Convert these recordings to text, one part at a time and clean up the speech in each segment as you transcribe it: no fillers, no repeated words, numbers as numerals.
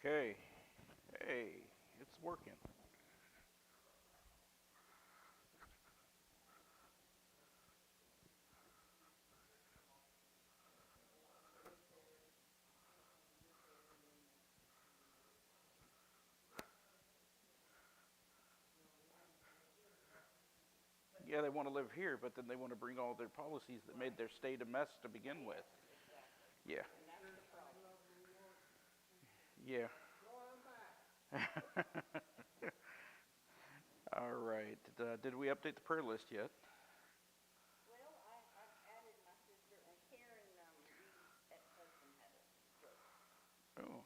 Okay. Hey, it's working. Yeah, they want to live here, but then they want to bring all their policies that made their state a mess to begin with. Yeah. Yeah. All right. Did we update the prayer list yet? Oh,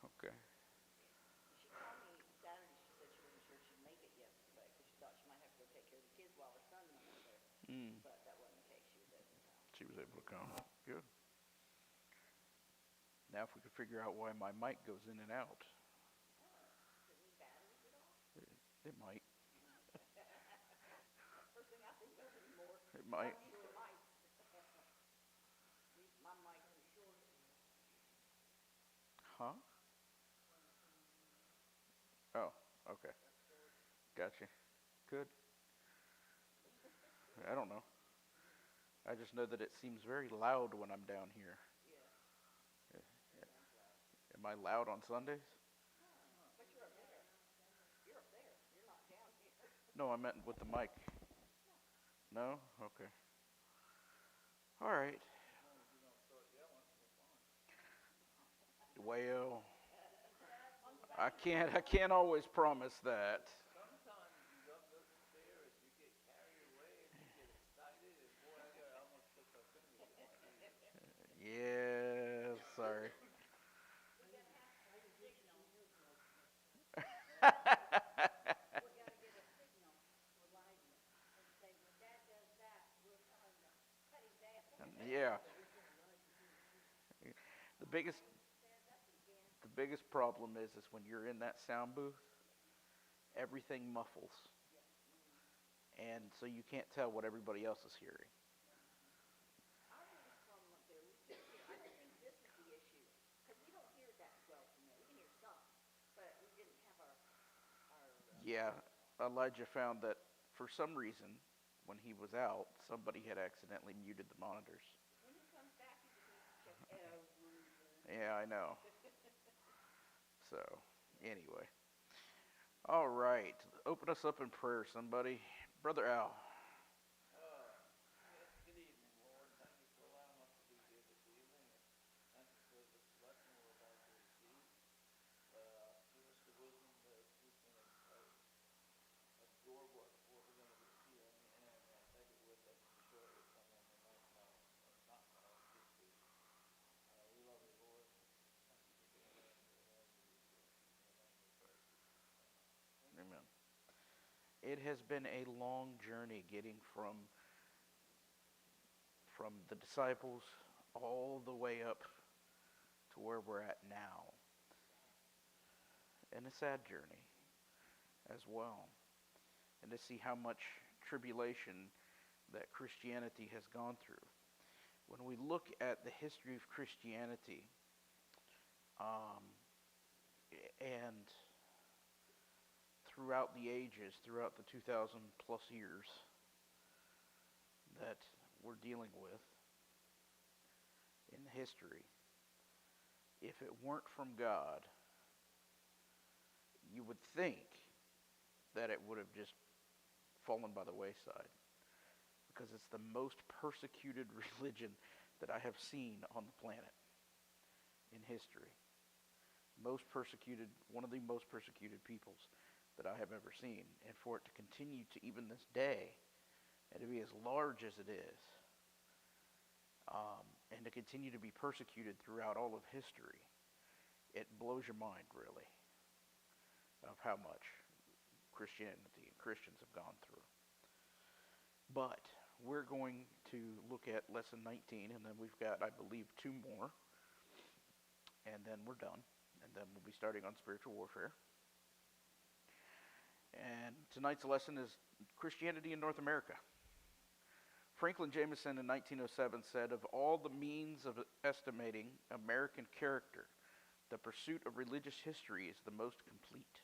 okay. Mm, she was able to come. Good. Now, if we could figure out why my mic goes in and out, it, it might. It might. Huh? Oh, okay. Gotcha. Good. I don't know. I just know that it seems very loud when I'm down here. Am I loud on Sundays? No, I meant with the mic. No? Okay. All right. Well, I can't always promise that. Yeah, sorry. Yeah. The biggest the biggest problem is when you're in that sound booth, everything muffles. And so you can't tell what everybody else is hearing. Yeah, Elijah found that for some reason, when he was out, somebody had accidentally muted the monitors. Yeah, I know. So, anyway. All right. Open us up in prayer, somebody. Brother Al. Amen. It has been a long journey getting from the disciples all the way up to where we're at now. And a sad journey as well. And to see how much tribulation that Christianity has gone through. When we look at the history of Christianity, um, and throughout the ages, throughout the 2,000 plus years that we're dealing with in history, if it weren't from God, you would think that it would have just fallen by the wayside because it's the most persecuted religion that I have seen on the planet in history. Most persecuted, one of the most persecuted peoples that I have ever seen. And for it to continue to even this day and to be as large as it is, and to continue to be persecuted throughout all of history, it blows your mind, really, of how much Christianity and Christians have gone through. But we're going to look at lesson 19, and then we've got, I believe, two more, and then we're done. And then we'll be starting on spiritual warfare. And tonight's lesson is Christianity in North America. Franklin Jameson in 1907 said, "Of all the means of estimating American character, the pursuit of religious history is the most complete."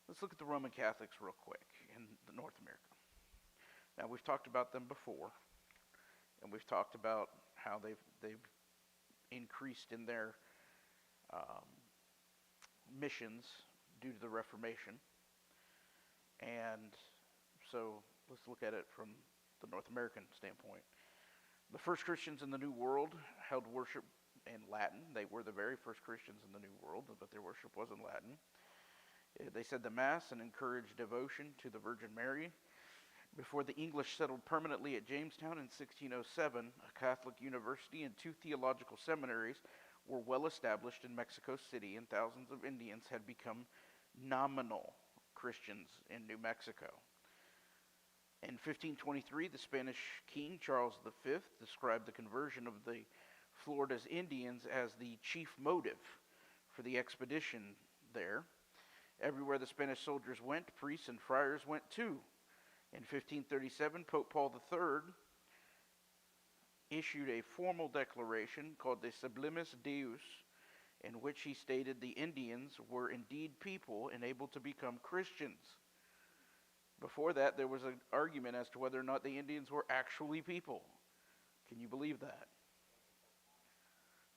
Let's look at the Roman Catholics real quick in North America. Now, we've talked about them before, and we've talked about how they've increased in their um, missions due to the Reformation. And so let's look at it from the North American standpoint. The first Christians in the New World held worship in Latin. They were the very first Christians in the New World, but their worship was in Latin. They said the Mass and encouraged devotion to the Virgin Mary. Before the English settled permanently at Jamestown in 1607, a Catholic university and 2 theological seminaries were well established in Mexico City, and thousands of Indians had become nominal Christians in New Mexico. In 1523, the Spanish king, Charles V, described the conversion of the Florida's Indians as the chief motive for the expedition there. Everywhere the Spanish soldiers went, priests and friars went too. In 1537, Pope Paul III issued a formal declaration called the Sublimis Deus, in which he stated the Indians were indeed people and able to become Christians. Before that, there was an argument as to whether or not the Indians were actually people. Can you believe that?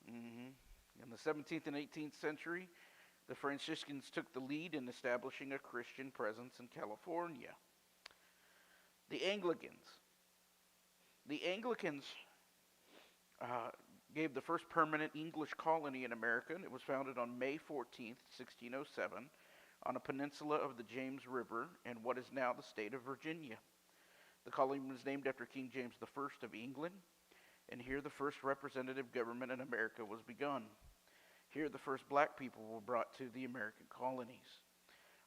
In the 17th and 18th century, the Franciscans took the lead in establishing a Christian presence in California. The Anglicans. The Anglicans gave the first permanent English colony in America, and it was founded on May 14th, 1607, on a peninsula of the James River in what is now the state of Virginia. The colony was named after King James I of England, and here the first representative government in America was begun. Here the first black people were brought to the American colonies.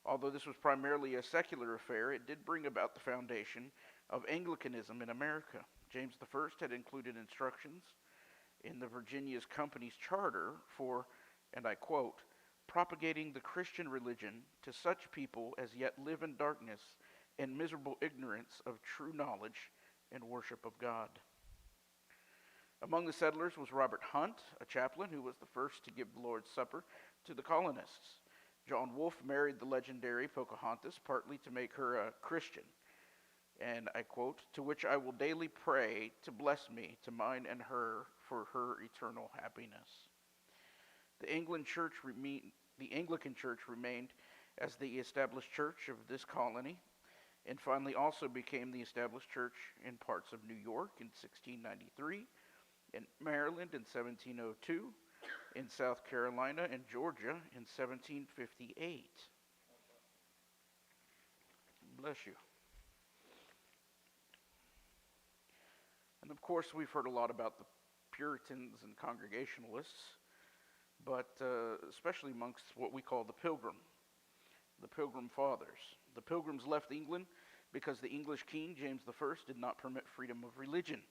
Although this was primarily a secular affair, it did bring about the foundation of Anglicanism in America. James I had included instructions in the Virginia's company's charter for, and I quote, "propagating the Christian religion to such people as yet live in darkness and miserable ignorance of true knowledge and worship of God." Among the settlers was Robert Hunt, a chaplain who was the first to give the Lord's Supper to the colonists. John Wolfe married the legendary Pocahontas, partly to make her a Christian. And I quote, "to which I will daily pray to bless me, to mine and her, for her eternal happiness." The Anglican Church remained as the established church of this colony, and finally also became the established church in parts of New York in 1693, in Maryland in 1702, in South Carolina and Georgia in 1758. Bless you. And of course, we've heard a lot about the Puritans and Congregationalists, but especially amongst what we call the Pilgrim Fathers. The Pilgrims left England because the English king, James I, did not permit freedom of religion.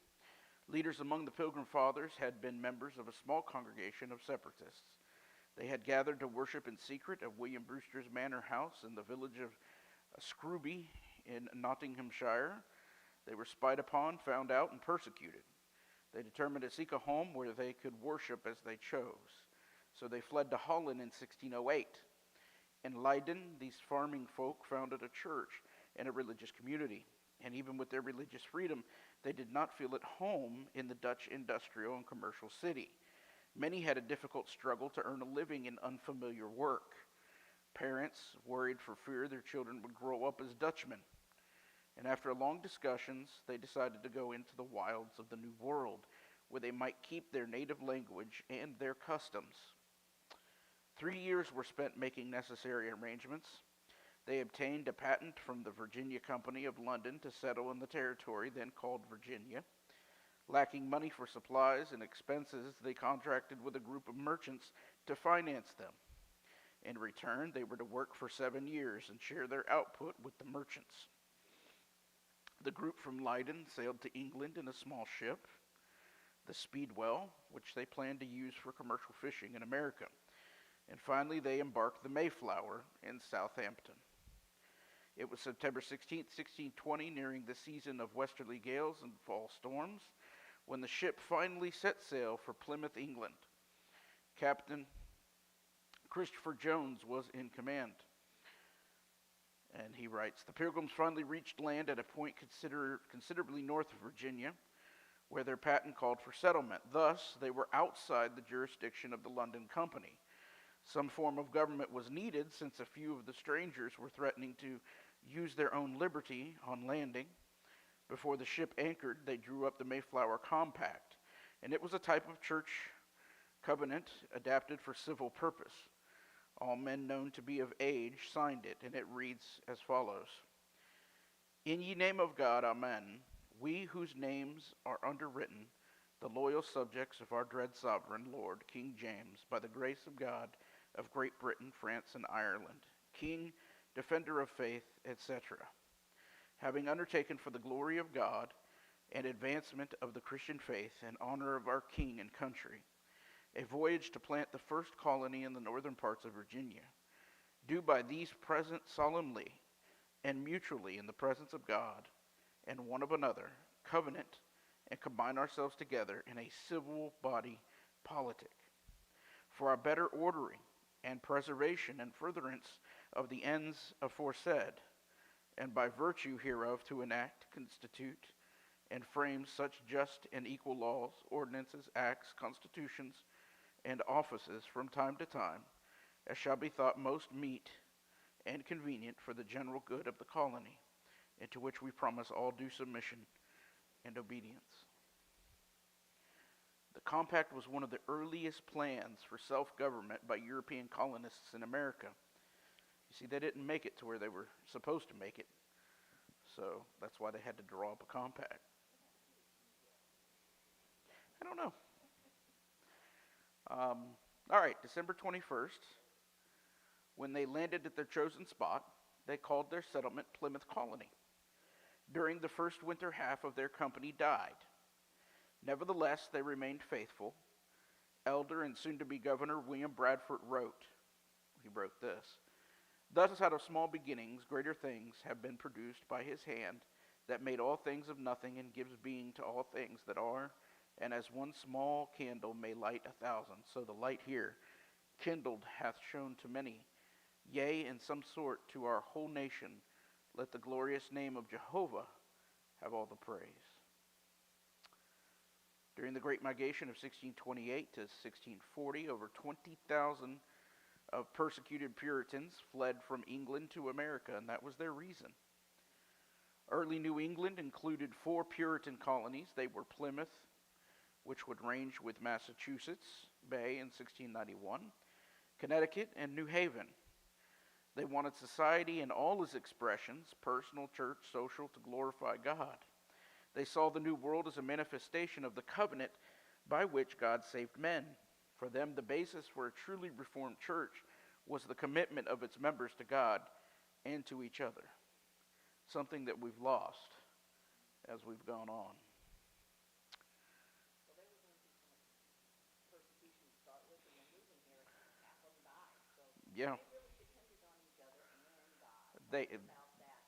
Leaders among the Pilgrim Fathers had been members of a small congregation of separatists. They had gathered to worship in secret at William Brewster's manor house in the village of Scrooby in Nottinghamshire. They were spied upon, found out, and persecuted. They determined to seek a home where they could worship as they chose. So they fled to Holland in 1608. In Leiden, these farming folk founded a church and a religious community. And even with their religious freedom, they did not feel at home in the Dutch industrial and commercial city. Many had a difficult struggle to earn a living in unfamiliar work. Parents worried for fear their children would grow up as Dutchmen. And after long discussions, they decided to go into the wilds of the New World, where they might keep their native language and their customs. 3 years were spent making necessary arrangements. They obtained a patent from the Virginia Company of London to settle in the territory then called Virginia. Lacking money for supplies and expenses, they contracted with a group of merchants to finance them. In return, they were to work for 7 years and share their output with the merchants. The group from Leiden sailed to England in a small ship, the Speedwell, which they planned to use for commercial fishing in America. And finally, they embarked the Mayflower in Southampton. It was September 16th, 1620, nearing the season of westerly gales and fall storms, when the ship finally set sail for Plymouth, England. Captain Christopher Jones was in command. And he writes, the Pilgrims finally reached land at a point considerably north of Virginia, where their patent called for settlement. Thus, they were outside the jurisdiction of the London Company. Some form of government was needed, since a few of the strangers were threatening to use their own liberty on landing. Before the ship anchored, they drew up the Mayflower Compact, and it was a type of church covenant adapted for civil purpose. All men known to be of age signed it, and it reads as follows. In ye name of God, amen, we whose names are underwritten, the loyal subjects of our dread sovereign Lord, King James, by the grace of God, of Great Britain, France, and Ireland, King, defender of faith, etc., having undertaken for the glory of God and advancement of the Christian faith and honor of our King and country, a voyage to plant the first colony in the northern parts of Virginia, do by these present solemnly and mutually in the presence of God and one of another, covenant and combine ourselves together in a civil body politic, for our better ordering and preservation and furtherance of the ends aforesaid, and by virtue hereof to enact, constitute, and frame such just and equal laws, ordinances, acts, constitutions, and offices from time to time, as shall be thought most meet and convenient for the general good of the colony, and to which we promise all due submission and obedience. The compact was one of the earliest plans for self-government by European colonists in America. You see, they didn't make it to where they were supposed to make it, so that's why they had to draw up a compact. I don't know. All right, December 21st, when they landed at their chosen spot, they called their settlement Plymouth Colony. During the first winter half of their company died. Nevertheless, they remained faithful. Elder and soon-to-be Governor William Bradford wrote, he wrote this, thus out of small beginnings greater things have been produced by his hand, that made all things of nothing and gives being to all things that are, and as one small candle may light 1,000, so the light here kindled hath shone to many, yea, in some sort to our whole nation. Let the glorious name of Jehovah have all the praise. During the Great Migration of 1628 to 1640, over 20,000 of persecuted Puritans fled from England to America, and that was their reason. Early New England included 4 Puritan colonies. They were Plymouth, which would range with Massachusetts Bay in 1691, Connecticut, and New Haven. They wanted society in all its expressions, personal, church, social, to glorify God. They saw the New World as a manifestation of the covenant by which God saved men. For them, the basis for a truly reformed church was the commitment of its members to God and to each other, something that we've lost as we've gone on. Well, they were going through some persecution to start with, and then moving here, half of them died. So Yeah, they really depended on each other and God. they Without that,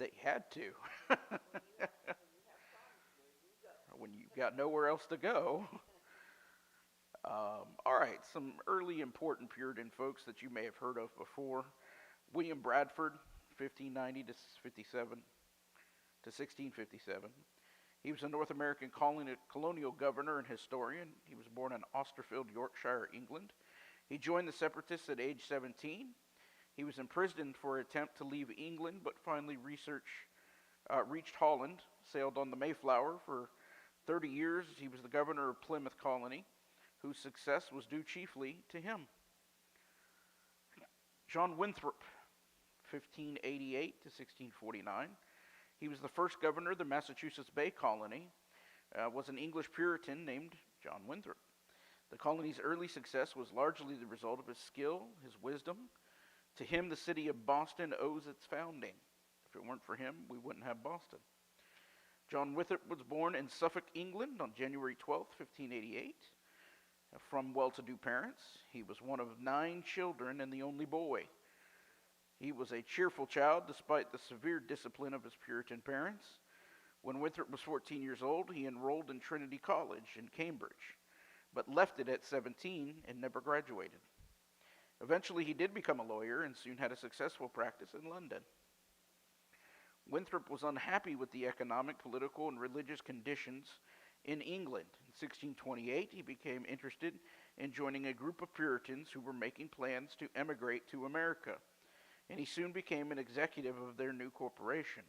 they had to. when you have problems, where do you go? When you've got nowhere else to go. All right, some early important Puritan folks that you may have heard of before. William Bradford, 1590 to 1657. He was a North American colonial governor and historian. He was born in Austerfield, Yorkshire, England. He joined the Separatists at age 17. He was imprisoned for an attempt to leave England, but finally reached Holland, sailed on the Mayflower for 30 years. He was the governor of Plymouth Colony, whose success was due chiefly to him. John Winthrop, 1588 to 1649. He was the first governor of the Massachusetts Bay Colony, was an English Puritan named John Winthrop. The colony's early success was largely the result of his skill, his wisdom. To him, the city of Boston owes its founding. If it weren't for him, we wouldn't have Boston. John Winthrop was born in Suffolk, England on January 12, 1588. From well-to-do parents, he was one of 9 children and the only boy. He was a cheerful child despite the severe discipline of his Puritan parents. When Winthrop was 14 years old, he enrolled in Trinity College in Cambridge, but left it at 17 and never graduated. Eventually, he did become a lawyer and soon had a successful practice in London. Winthrop was unhappy with the economic, political, and religious conditions in England. In 1628, he became interested in joining a group of Puritans who were making plans to emigrate to America, and he soon became an executive of their new corporation.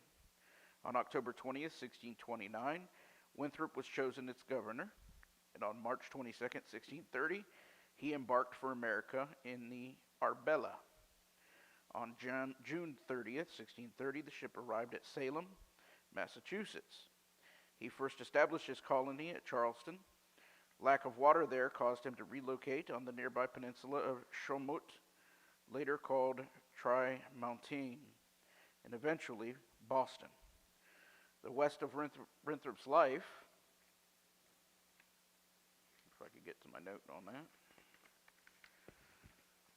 On October 20th, 1629, Winthrop was chosen its governor, and on March 22nd, 1630, he embarked for America in the Arbella. On June 30th, 1630, the ship arrived at Salem, Massachusetts. He first established his colony at Charleston. Lack of water there caused him to relocate on the nearby peninsula of Chomut, later called Tri-Mountain, and eventually Boston. The west of Winthrop's life, if I could get to my note on that.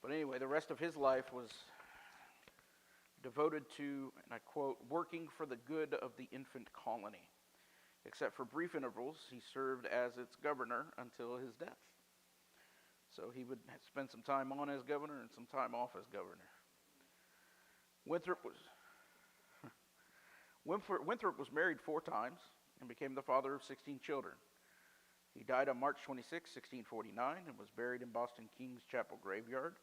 But anyway, the rest of his life was devoted to, and I quote, working for the good of the infant colony. Except for brief intervals, he served as its governor until his death. So he would spend some time on as governor and some time off as governor. Winthrop was married 4 times and became the father of 16 children. He died on March 26, 1649, and was buried in Boston King's Chapel graveyard,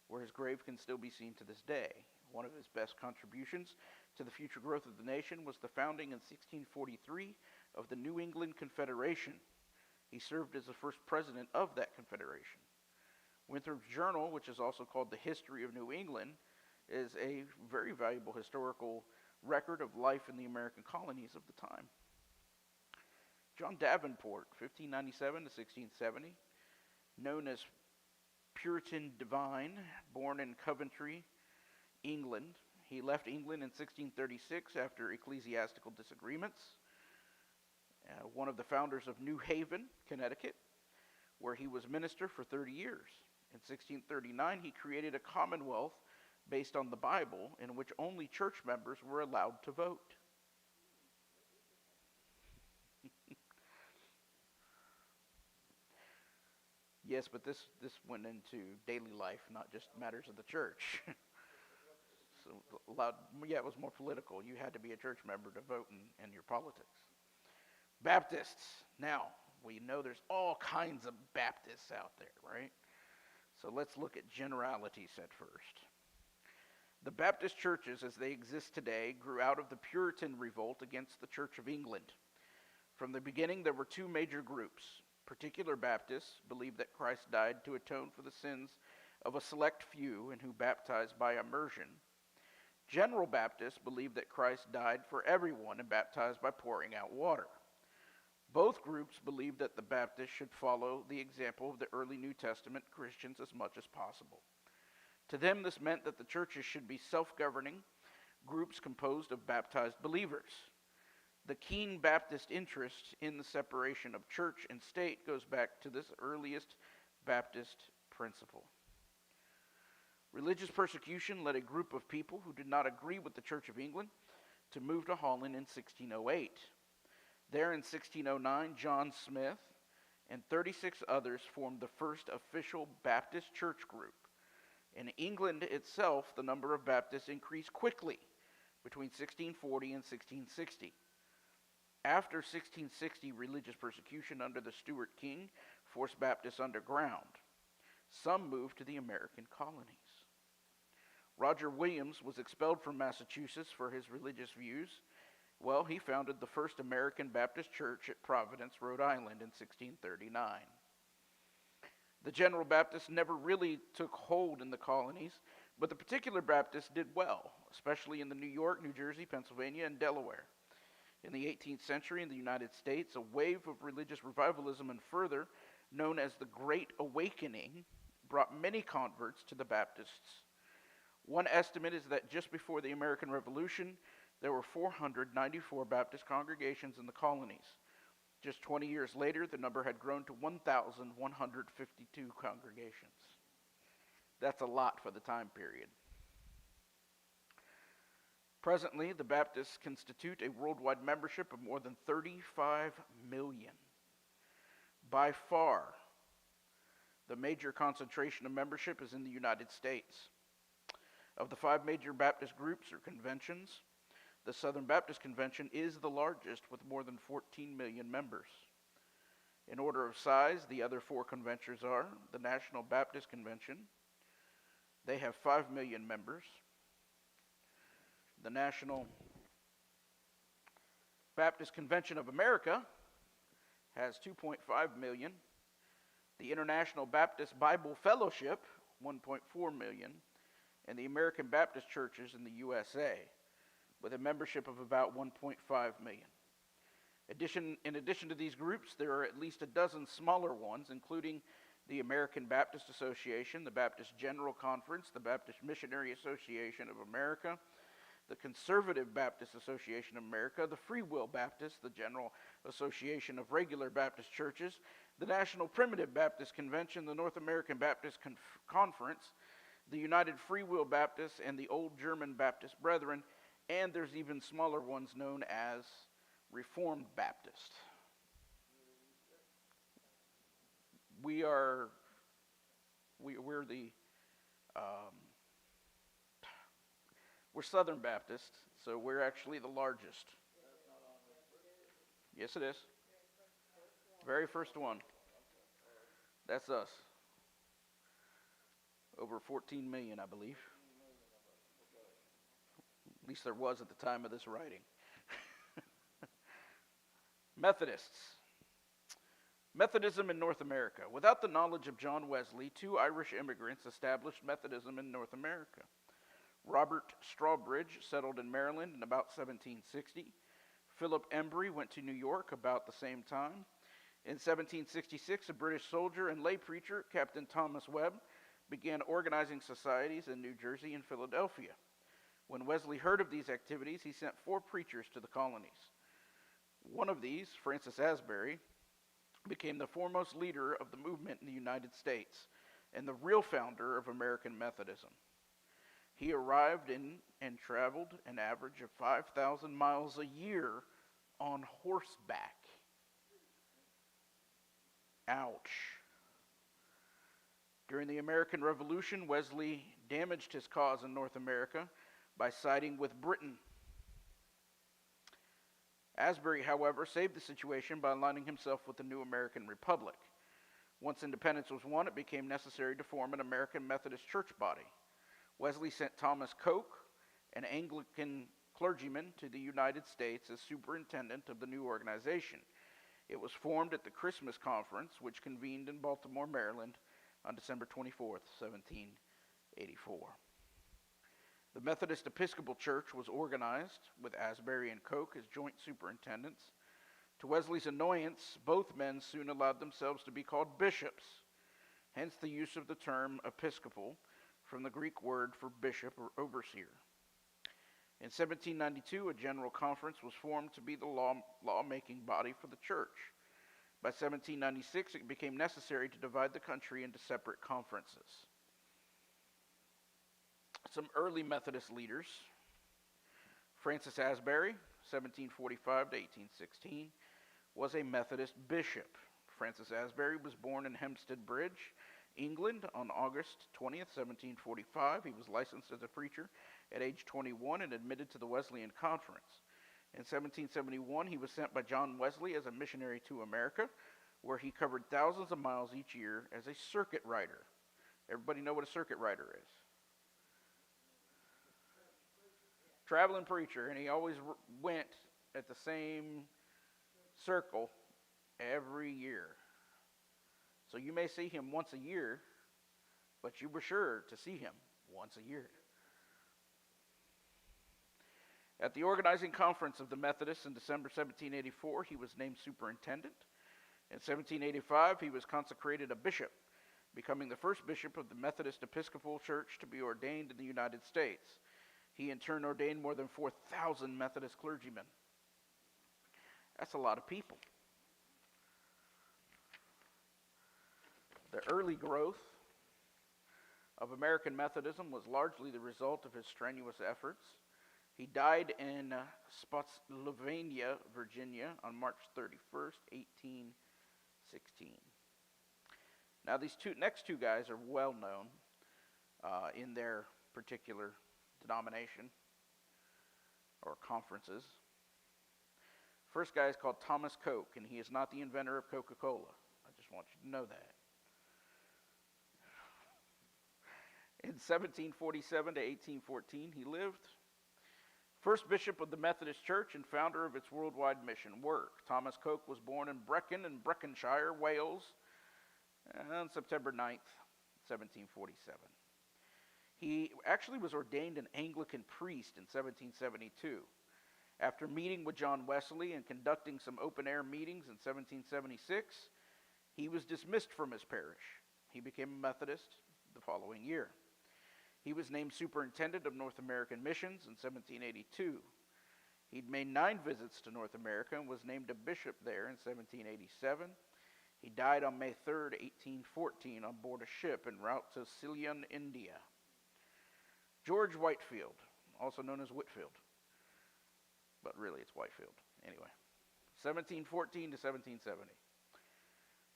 where his grave can still be seen to this day. One of his best contributions to the future growth of the nation was the founding in 1643 of the New England Confederation. He served as the first president of that confederation. Winthrop's journal, which is also called The History of New England, is a very valuable historical record of life in the American colonies of the time. John Davenport, 1597 to 1670, known as Puritan Divine, born in Coventry, England. He left England in 1636 after ecclesiastical disagreements. One of the founders of New Haven, Connecticut, where he was minister for 30 years. In 1639, he created a commonwealth based on the Bible in which only church members were allowed to vote. Yes, but this went into daily life, not just matters of the church. So it was more political. You had to be a church member to vote in your politics. Baptists. Now, we know there's all kinds of Baptists out there, right? So let's look at generalities at first. The Baptist churches, as they exist today, grew out of the Puritan revolt against the Church of England. From the beginning, there were 2 major groups. Particular Baptists believed that Christ died to atone for the sins of a select few and who baptized by immersion. General Baptists believed that Christ died for everyone and baptized by pouring out water. Both groups believed that the Baptists should follow the example of the early New Testament Christians as much as possible. To them, this meant that the churches should be self-governing groups composed of baptized believers. The keen Baptist interest in the separation of church and state goes back to this earliest Baptist principle. Religious persecution led a group of people who did not agree with the Church of England to move to Holland in 1608. There in 1609, John Smith and 36 others formed the first official Baptist church group. In England itself, the number of Baptists increased quickly between 1640 and 1660. After 1660, religious persecution under the Stuart king forced Baptists underground. Some moved to the American colonies. Roger Williams was expelled from Massachusetts for his religious views. Well, he founded the first American Baptist church at Providence, Rhode Island in 1639. The General Baptists never really took hold in the colonies, but the particular Baptists did well, especially in the New York, New Jersey, Pennsylvania, and Delaware. In the 18th century in the United States, a wave of religious revivalism and further, known as the Great Awakening, brought many converts to the Baptists. One estimate is that just before the American Revolution, there were 494 Baptist congregations in the colonies. Just 20 years later, the number had grown to 1,152 congregations. That's a lot for the time period. Presently, the Baptists constitute a worldwide membership of more than 35 million. By far, the major concentration of membership is in the United States. Of the 5 major Baptist groups or conventions, the Southern Baptist Convention is the largest with more than 14 million members. In order of size, the other 4 conventions are the National Baptist Convention. They have 5 million members. The National Baptist Convention of America has 2.5 million. The International Baptist Bible Fellowship, 1.4 million. And the American Baptist Churches in the USA, with a membership of about 1.5 million. In addition to these groups, there are at least a dozen smaller ones, including the American Baptist Association, the Baptist General Conference, the Baptist Missionary Association of America, the Conservative Baptist Association of America, the Free Will Baptist, the General Association of Regular Baptist Churches, the National Primitive Baptist Convention, the North American Baptist Conference, the United Free Will Baptists, and the Old German Baptist Brethren, and there's even smaller ones known as Reformed Baptist. We're Southern Baptist, so we're actually the largest. Yes, it is. Very first one. That's us. Over 14 million, I believe. At least there was at the time of this writing. Methodists. Methodism in North America. Without the knowledge of John Wesley, 2 Irish immigrants established Methodism in North America. Robert Strawbridge settled in Maryland in about 1760. Philip Embry went to New York about the same time. In 1766, a British soldier and lay preacher, Captain Thomas Webb, began organizing societies in New Jersey and Philadelphia. When Wesley heard of these activities, he sent 4 preachers to the colonies. One of these, Francis Asbury, became the foremost leader of the movement in the United States and the real founder of American Methodism. He arrived in and traveled an average of 5,000 miles a year on horseback. Ouch. During the American Revolution, Wesley damaged his cause in North America by siding with Britain. Asbury, however, saved the situation by aligning himself with the new American Republic. Once independence was won, it became necessary to form an American Methodist church body. Wesley sent Thomas Coke, an Anglican clergyman, to the United States as superintendent of the new organization. It was formed at the Christmas Conference, which convened in Baltimore, Maryland, on December 24th, 1784. The Methodist Episcopal Church was organized with Asbury and Coke as joint superintendents. To Wesley's annoyance, both men soon allowed themselves to be called bishops, hence the use of the term episcopal, from the Greek word for bishop or overseer. In 1792, a general conference was formed to be the law-making body for the church. By 1796, it became necessary to divide the country into separate conferences. Some early Methodist leaders: Francis Asbury, 1745 to 1816, was a Methodist bishop. Francis Asbury was born in Hempstead Bridge, England, on August 20th, 1745. He was licensed as a preacher at age 21 and admitted to the Wesleyan Conference. In 1771, he was sent by John Wesley as a missionary to America, where he covered thousands of miles each year as a circuit rider. Everybody know what a circuit rider is? Traveling preacher, and he always went at the same circle every year. So you may see him once a year, but you were sure to see him once a year. At the organizing conference of the Methodists in December 1784, he was named superintendent. In 1785, he was consecrated a bishop, becoming the first bishop of the Methodist Episcopal Church to be ordained in the United States. He in turn ordained more than 4,000 Methodist clergymen. That's a lot of people. The early growth of American Methodism was largely the result of his strenuous efforts. He died in Spotsylvania, Virginia on March 31st, 1816. Now, these next two guys are well known in their particular denomination or conferences. First guy is called Thomas Coke, and he is not the inventor of Coca-Cola. I just want you to know that. In 1747 to 1814, he lived. First bishop of the Methodist Church and founder of its worldwide mission work. Thomas Coke was born in Brecon in Breconshire, Wales, on September 9th, 1747. He actually was ordained an Anglican priest in 1772. After meeting with John Wesley and conducting some open-air meetings in 1776, he was dismissed from his parish. He became a Methodist the following year. He was named superintendent of North American missions in 1782. He'd made 9 visits to North America and was named a bishop there in 1787. He died on May 3rd, 1814, on board a ship en route to Ceylon, India. George Whitefield, also known as Whitfield, but really it's Whitefield. Anyway, 1714 to 1770.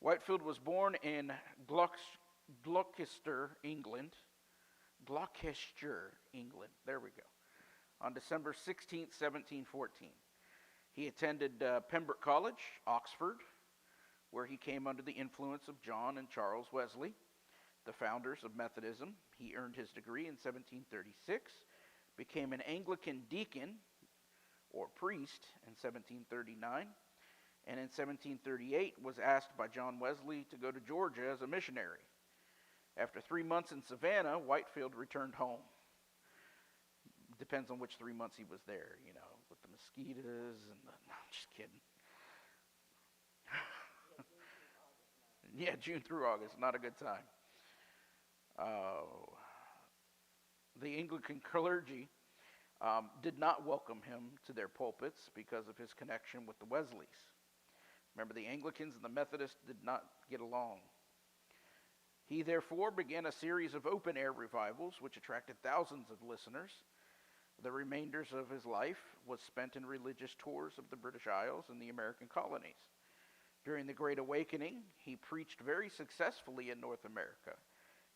Whitefield was born in Gloucester, England. There we go. On December 16th, 1714. He attended Pembroke College, Oxford, where he came under the influence of John and Charles Wesley, the founders of Methodism. He earned his degree in 1736, became an Anglican deacon or priest in 1739, and in 1738 was asked by John Wesley to go to Georgia as a missionary. After 3 months in Savannah, Whitefield returned home. Depends on which 3 months he was there, with the mosquitoes and the... No, I'm just kidding. Yeah, June through August, not a good time. The Anglican clergy did not welcome him to their pulpits because of his connection with the Wesleys. Remember, the Anglicans and the Methodists did not get along. He therefore began a series of open-air revivals, which attracted thousands of listeners. The remainders of his life was spent in religious tours of the British Isles and the American colonies. During the Great Awakening, he preached very successfully in North America.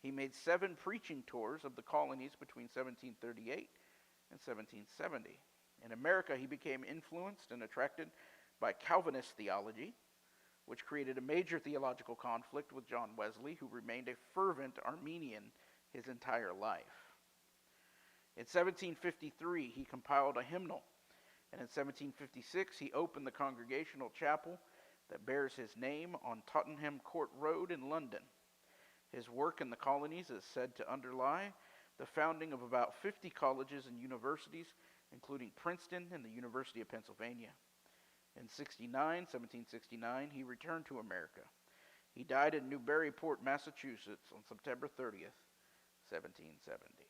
He made 7 preaching tours of the colonies between 1738 and 1770. In America, he became influenced and attracted by Calvinist theology, which created a major theological conflict with John Wesley, who remained a fervent Arminian his entire life. In 1753, he compiled a hymnal, and in 1756, he opened the Congregational Chapel that bears his name on Tottenham Court Road in London. His work in the colonies is said to underlie the founding of about 50 colleges and universities, including Princeton and the University of Pennsylvania. In 1769, he returned to America. He died in Newburyport, Massachusetts on September 30th, 1770.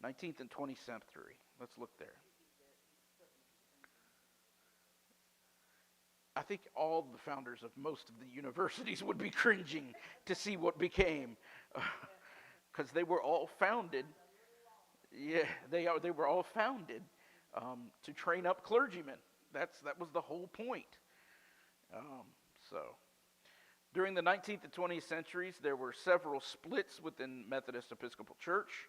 19th and 20th century. Let's look there. I think all the founders of most of the universities would be cringing to see what became, because they were all founded. Yeah, they were all founded to train up clergymen. That was the whole point. During the 19th and 20th centuries, there were several splits within Methodist Episcopal Church.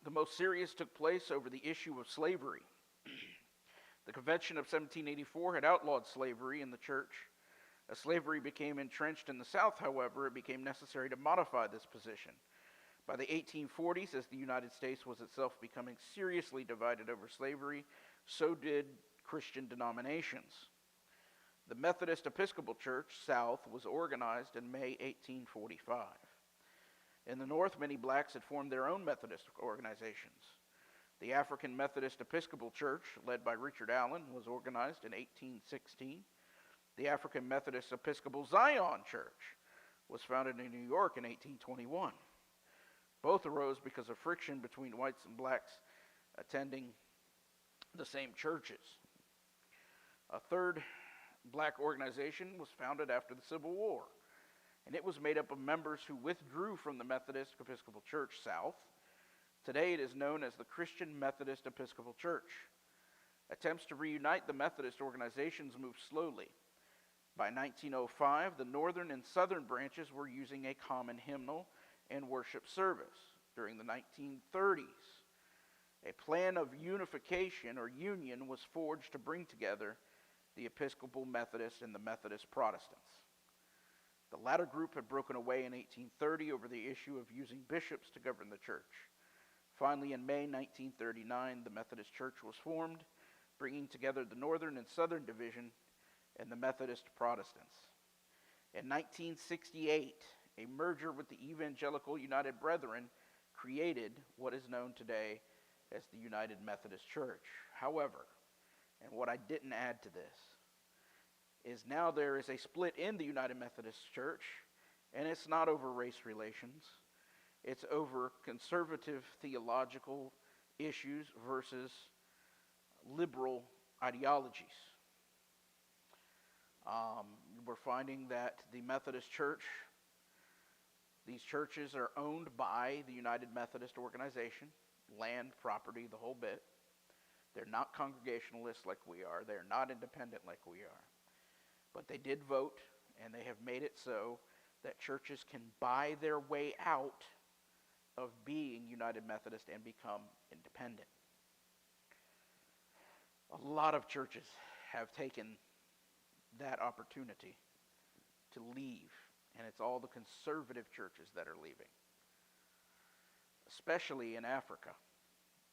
The most serious took place over the issue of slavery. The Convention of 1784 had outlawed slavery in the church. As slavery became entrenched in the South, however, it became necessary to modify this position. By the 1840s, as the United States was itself becoming seriously divided over slavery, so did Christian denominations. The Methodist Episcopal Church, South, was organized in May 1845. In the North, many blacks had formed their own Methodist organizations. The African Methodist Episcopal Church, led by Richard Allen, was organized in 1816. The African Methodist Episcopal Zion Church was founded in New York in 1821. Both arose because of friction between whites and blacks attending the same churches. A third black organization was founded after the Civil War, and it was made up of members who withdrew from the Methodist Episcopal Church South Today it is known as the Christian Methodist Episcopal Church. Attempts to reunite the Methodist organizations moved slowly. By 1905, the northern and southern branches were using a common hymnal and worship service. During the 1930s, a plan of unification or union was forged to bring together the Episcopal Methodists and the Methodist Protestants. The latter group had broken away in 1830 over the issue of using bishops to govern the church. Finally, in May 1939, the Methodist Church was formed, bringing together the Northern and Southern Division and the Methodist Protestants. In 1968, a merger with the Evangelical United Brethren created what is known today as the United Methodist Church. However, and what I didn't add to this, is now there is a split in the United Methodist Church, and it's not over race relations. It's over conservative theological issues versus liberal ideologies. We're finding that the Methodist Church, these churches are owned by the United Methodist organization, land, property, the whole bit. They're not Congregationalists like we are. They're not independent like we are. But they did vote, and they have made it so that churches can buy their way out of being United Methodist and become independent. A lot of churches have taken that opportunity to leave, and it's all the conservative churches that are leaving, especially in Africa.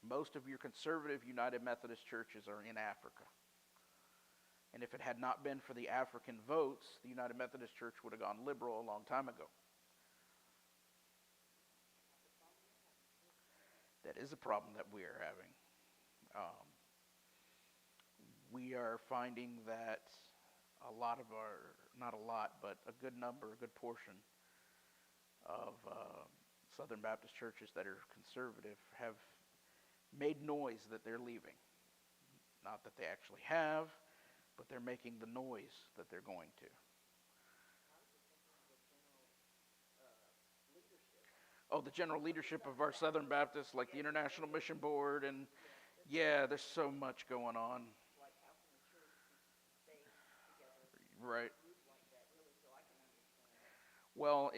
Most of your conservative United Methodist churches are in Africa. And if it had not been for the African votes, the United Methodist Church would have gone liberal a long time ago. That is a problem that we are having. We are finding that a lot of our, not a lot, but a good number, a good portion of Southern Baptist churches that are conservative have made noise that they're leaving. Not that they actually have, but they're making the noise that they're going to. Oh, the general leadership of our Southern Baptists, like the International Mission Board, and yeah, there's so much going on. Like how can the church stay together? Right. Group like that, really, so I can understand that. Well,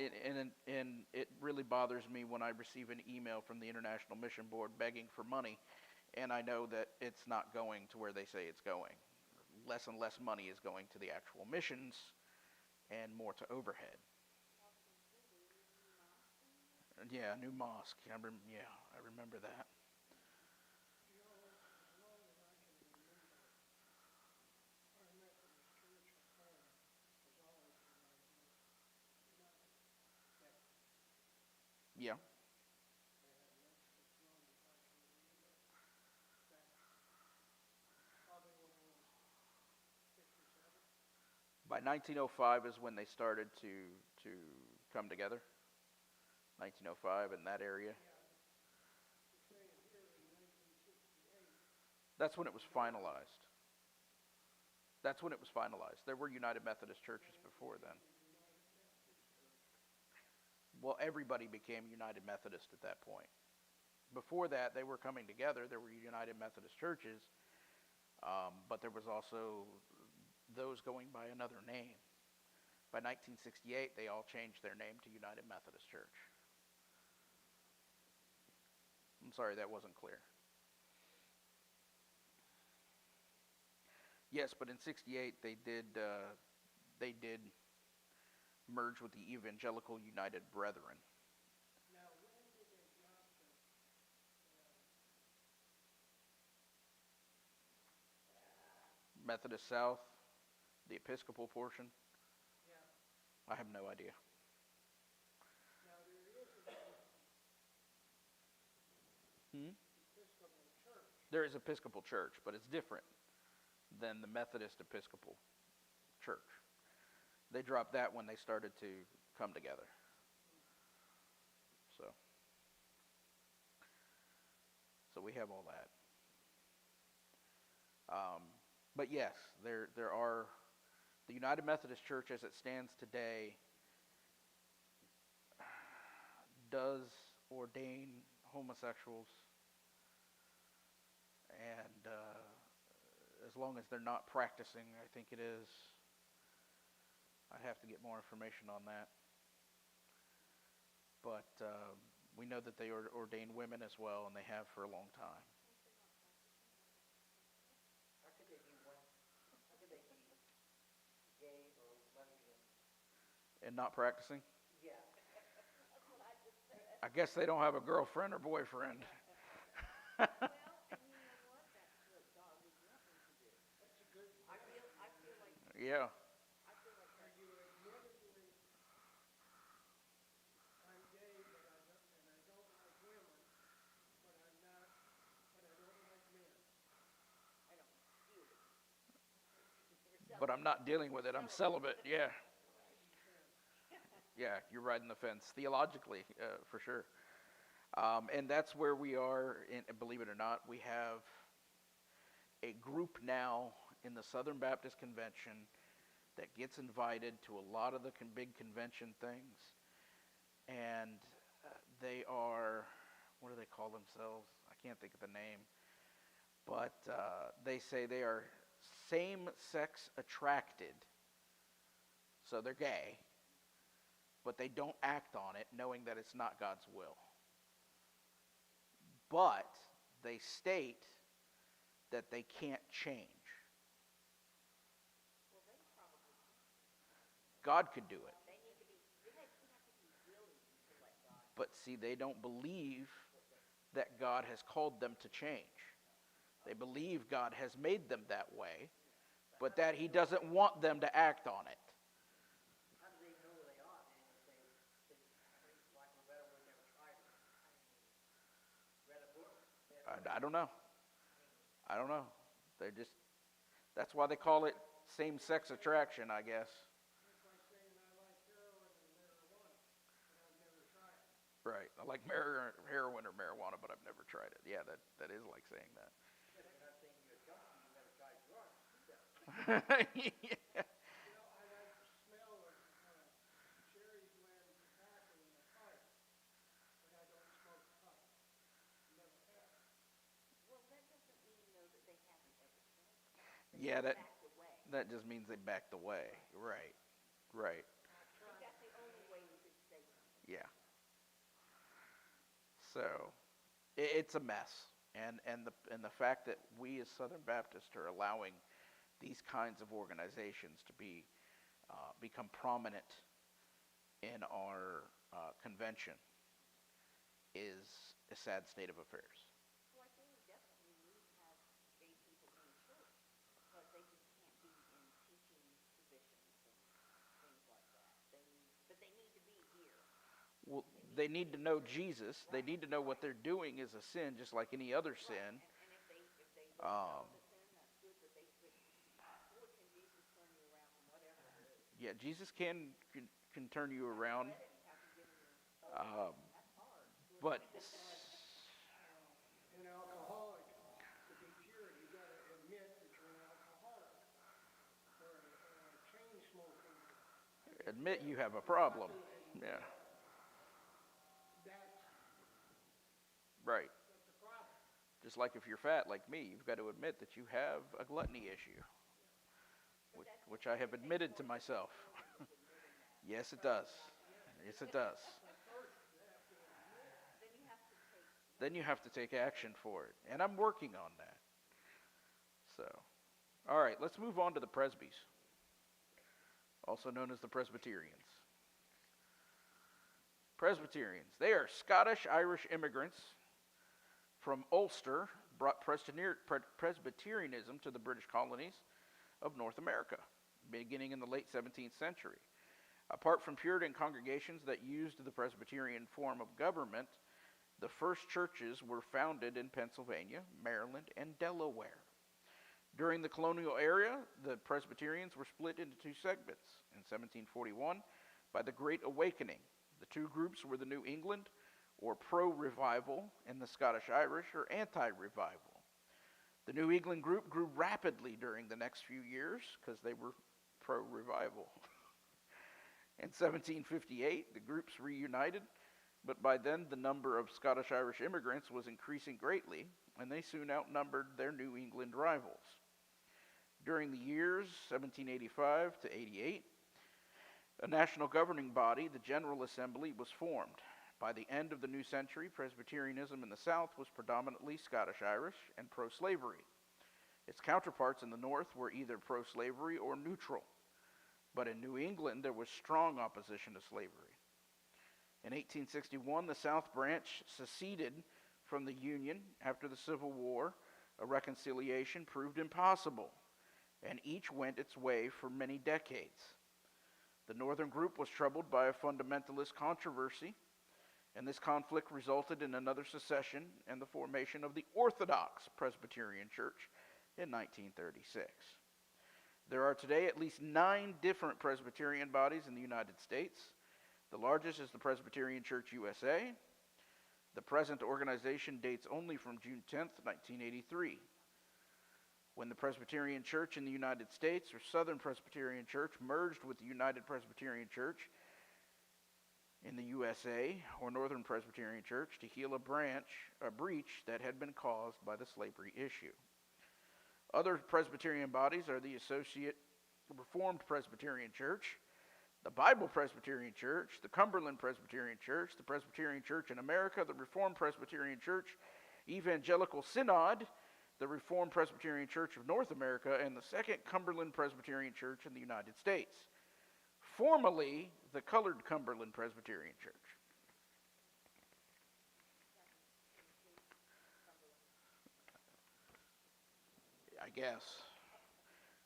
it really bothers me when I receive an email from the International Mission Board begging for money, and I know that it's not going to where they say it's going. Less and less money is going to the actual missions and more to overhead. Yeah, new mosque. I remember that. You know, as long as I can remember, our Methodist church at home was always United Methodist. Yeah. They had most as long as I can remember. Back probably when I was 6 or 7. By 1905 is when they started to come together. 1905 in that area. Yeah. You're saying here in 1968. That's when it was finalized. That's when it was finalized. There were United Methodist churches before then. Well, everybody became United Methodist at that point. Before that, they were coming together. There were United Methodist churches, but there was also those going by another name. By 1968, they all changed their name to United Methodist Church. I'm sorry, that wasn't clear. Yes, but in '68 they did merge with the Evangelical United Brethren. Now, when did they drop the Methodist South, the Episcopal portion, yeah. I have no idea. Now, there is an Episcopal church. There is Episcopal Church, but it's different than the Methodist Episcopal Church. They dropped that when they started to come together. So we have all that. But yes, there are the United Methodist Church as it stands today does ordain homosexuals, and as long as they're not practicing, I think it is. I'd have to get more information on that. But we know that they ordain women as well, and they have for a long time. How could they be one, how could they be gay or lesbian? And not practicing? Yeah. That's what I just said. I guess they don't have a girlfriend or boyfriend. Well, and you know what? That's what God would want them to do. That's a good. I feel like, Yeah. I feel like Are that's, you admittedly, I'm gay, but I don't, and I don't like women, but I'm not, but I don't like men. I don't do it. But I'm not dealing with it. I'm celibate. Yeah. Riding the fence. Yeah, you're riding the fence theologically, for sure. And that's where we are. Believe it or not, we have a group now in the Southern Baptist Convention that gets invited to a lot of the big convention things, and they are, what do they call themselves? I can't think of the name, but they say they are same-sex attracted, so they're gay, but they don't act on it knowing that it's not God's will. But they state that they can't change. well, they probably can. God could do it. They need to be, you have to be willing to let God. But see, they don't believe that God has called them to change. They believe God has made them that way, but that He doesn't want them to act on it. How do they know they are then if they, lack of a better word, never tried it? Read a book? I don't know. I don't know. They're just, that's why they call it same-sex attraction, I guess. That's like saying I like heroin and marijuana, but I've never tried it. Right. I like heroin or marijuana, but I've never tried it. Yeah, that is like saying that. Yes, you're not saying you're a junkie, you never tried drugs either. Yeah. You know, I like the smell of cherry blend tobacco in a pipe, but I don't smoke pot. Never have. Well, that doesn't mean though that they haven't ever said it. Yeah, They backed away. that just means they backed away. Right. Right. I've I think tried. that's the only way you could say something. Yeah. So it's a mess, and the fact that we as Southern Baptists are allowing these kinds of organizations to become prominent in our convention is a sad state of affairs. Well, I think we definitely need to have gay people in church, but they just can't be in teaching positions and things like that. But they need to be here. Well, they need to know Jesus. They need to know what they're doing is a sin, just like any other sin. And if they don't know the sin, that's good, but boy, can Jesus turn you around from whatever it is. Yeah, Jesus can turn you around, Read it and have to give them your, that's hard. but An alcoholic, to be cured, you gotta admit that you're an alcoholic. Or a chain smoker. admit you have a problem. Yeah, That's right. a problem. Just like if you're fat like me, you've got to admit that you have a gluttony issue, which I have admitted to myself. Yes, it does. Yes, it does. But first, you have to admit it. Then you have to take action for it, and I'm working on that. So, all right, let's move on to the Presbys, also known as the Presbyterians. Presbyterians, they are Scottish-Irish immigrants from Ulster, brought Presbyterianism to the British colonies of North America, beginning in the late 17th century. Apart from Puritan congregations that used the Presbyterian form of government, the first churches were founded in Pennsylvania, Maryland, and Delaware. During the colonial era, the Presbyterians were split into two segments. In 1741, by the Great Awakening, the two groups were the New England, or pro-revival, and the Scottish-Irish, or anti-revival. The New England group grew rapidly during the next few years because they were pro-revival. In 1758, the groups reunited But by then, the number of Scottish-Irish immigrants was increasing greatly, and they soon outnumbered their New England rivals. During the years 1785 to 88, a national governing body, the General Assembly, was formed. By the end of the new century, Presbyterianism in the South was predominantly Scottish-Irish and pro-slavery. Its counterparts in the North were either pro-slavery or neutral. But in New England, there was strong opposition to slavery. In 1861, the South Branch seceded from the Union. After the Civil War, a reconciliation proved impossible, and each went its way for many decades. The Northern group was troubled by a fundamentalist controversy, and this conflict resulted in another secession and the formation of the Orthodox Presbyterian Church in 1936. There are today at least 9 different Presbyterian bodies in the United States. The largest is the Presbyterian Church USA. The present organization dates only from June 10th, 1983. When the Presbyterian Church in the United States, or Southern Presbyterian Church, merged with the United Presbyterian Church in the USA, or Northern Presbyterian Church, to heal a breach that had been caused by the slavery issue. Other Presbyterian bodies are the Associate Reformed Presbyterian Church, the Bible Presbyterian Church, the Cumberland Presbyterian Church, the Presbyterian Church in America, the Reformed Presbyterian Church, Evangelical Synod, the Reformed Presbyterian Church of North America, and the Second Cumberland Presbyterian Church in the United States, formerly the Colored Cumberland Presbyterian Church. I guess.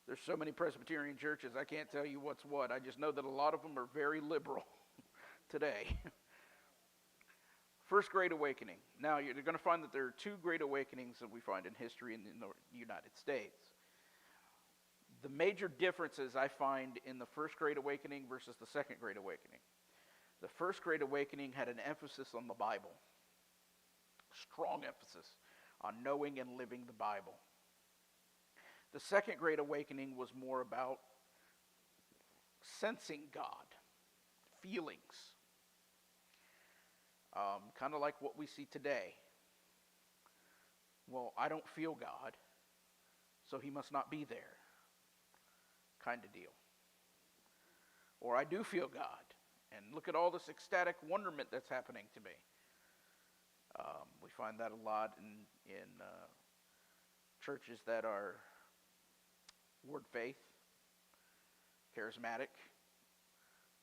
There's so many Presbyterian churches, I can't tell you what's what. I just know that a lot of them are very liberal today. First Great Awakening. Now, you're going to find that there are 2 Great Awakenings that we find in history in the United States. The major differences I find in the First Great Awakening versus the Second Great Awakening. The First Great Awakening had an emphasis on the Bible. Strong emphasis on knowing and living the Bible. The Second Great Awakening was more about sensing God, feelings. Kind of like what we see today. Well, I don't feel God, so he must not be there. Kind of deal. Or I do feel God, and look at all this ecstatic wonderment that's happening to me. We find that a lot in churches that are Word Faith, Charismatic,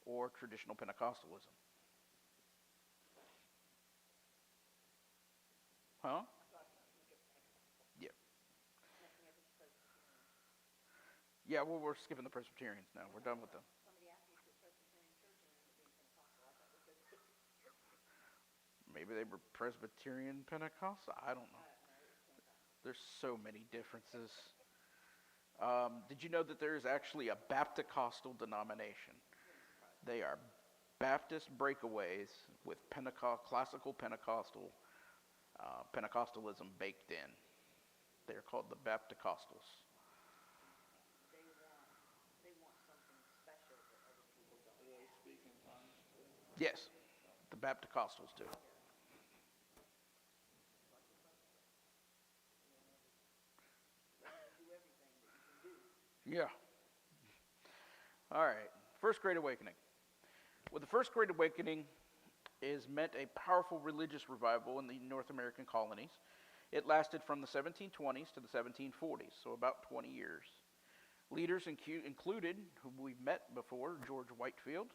or traditional Pentecostalism. Huh? Yeah. Yeah, well, we're skipping the Presbyterians now. We're done with them. Somebody asked me if it's Presbyterian church and ended up being Pentecostal. I thought it was Maybe they were Presbyterian Pentecostal. I don't know. There's so many differences. Did you know that there is actually a Baptist-costal denomination? They are Baptist breakaways with classical Pentecostalism baked in. They're called the Baptist-costals. They want something special that other people don't. Do they speak in tongues too? Yes, the Baptist-costals do. Do everything that you can do. Yeah. All right. First Great Awakening. Well, the First Great Awakening is meant a powerful religious revival in the North American colonies. It lasted from the 1720s to the 1740s, so about 20 years. Leaders included, who we've met before, George Whitefield,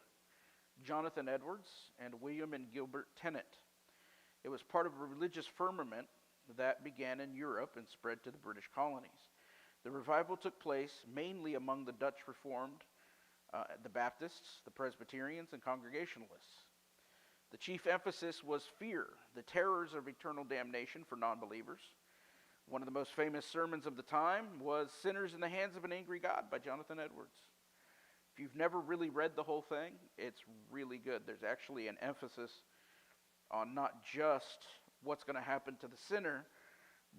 Jonathan Edwards, and William and Gilbert Tennant. It was part of a religious firmament that began in Europe and spread to the British colonies. The revival took place mainly among the Dutch Reformed, the Baptists, the Presbyterians, and Congregationalists. The chief emphasis was fear, the terrors of eternal damnation for non-believers. One of the most famous sermons of the time was Sinners in the Hands of an Angry God by Jonathan Edwards. If you've never really read the whole thing, it's really good. There's actually an emphasis on not just what's going to happen to the sinner,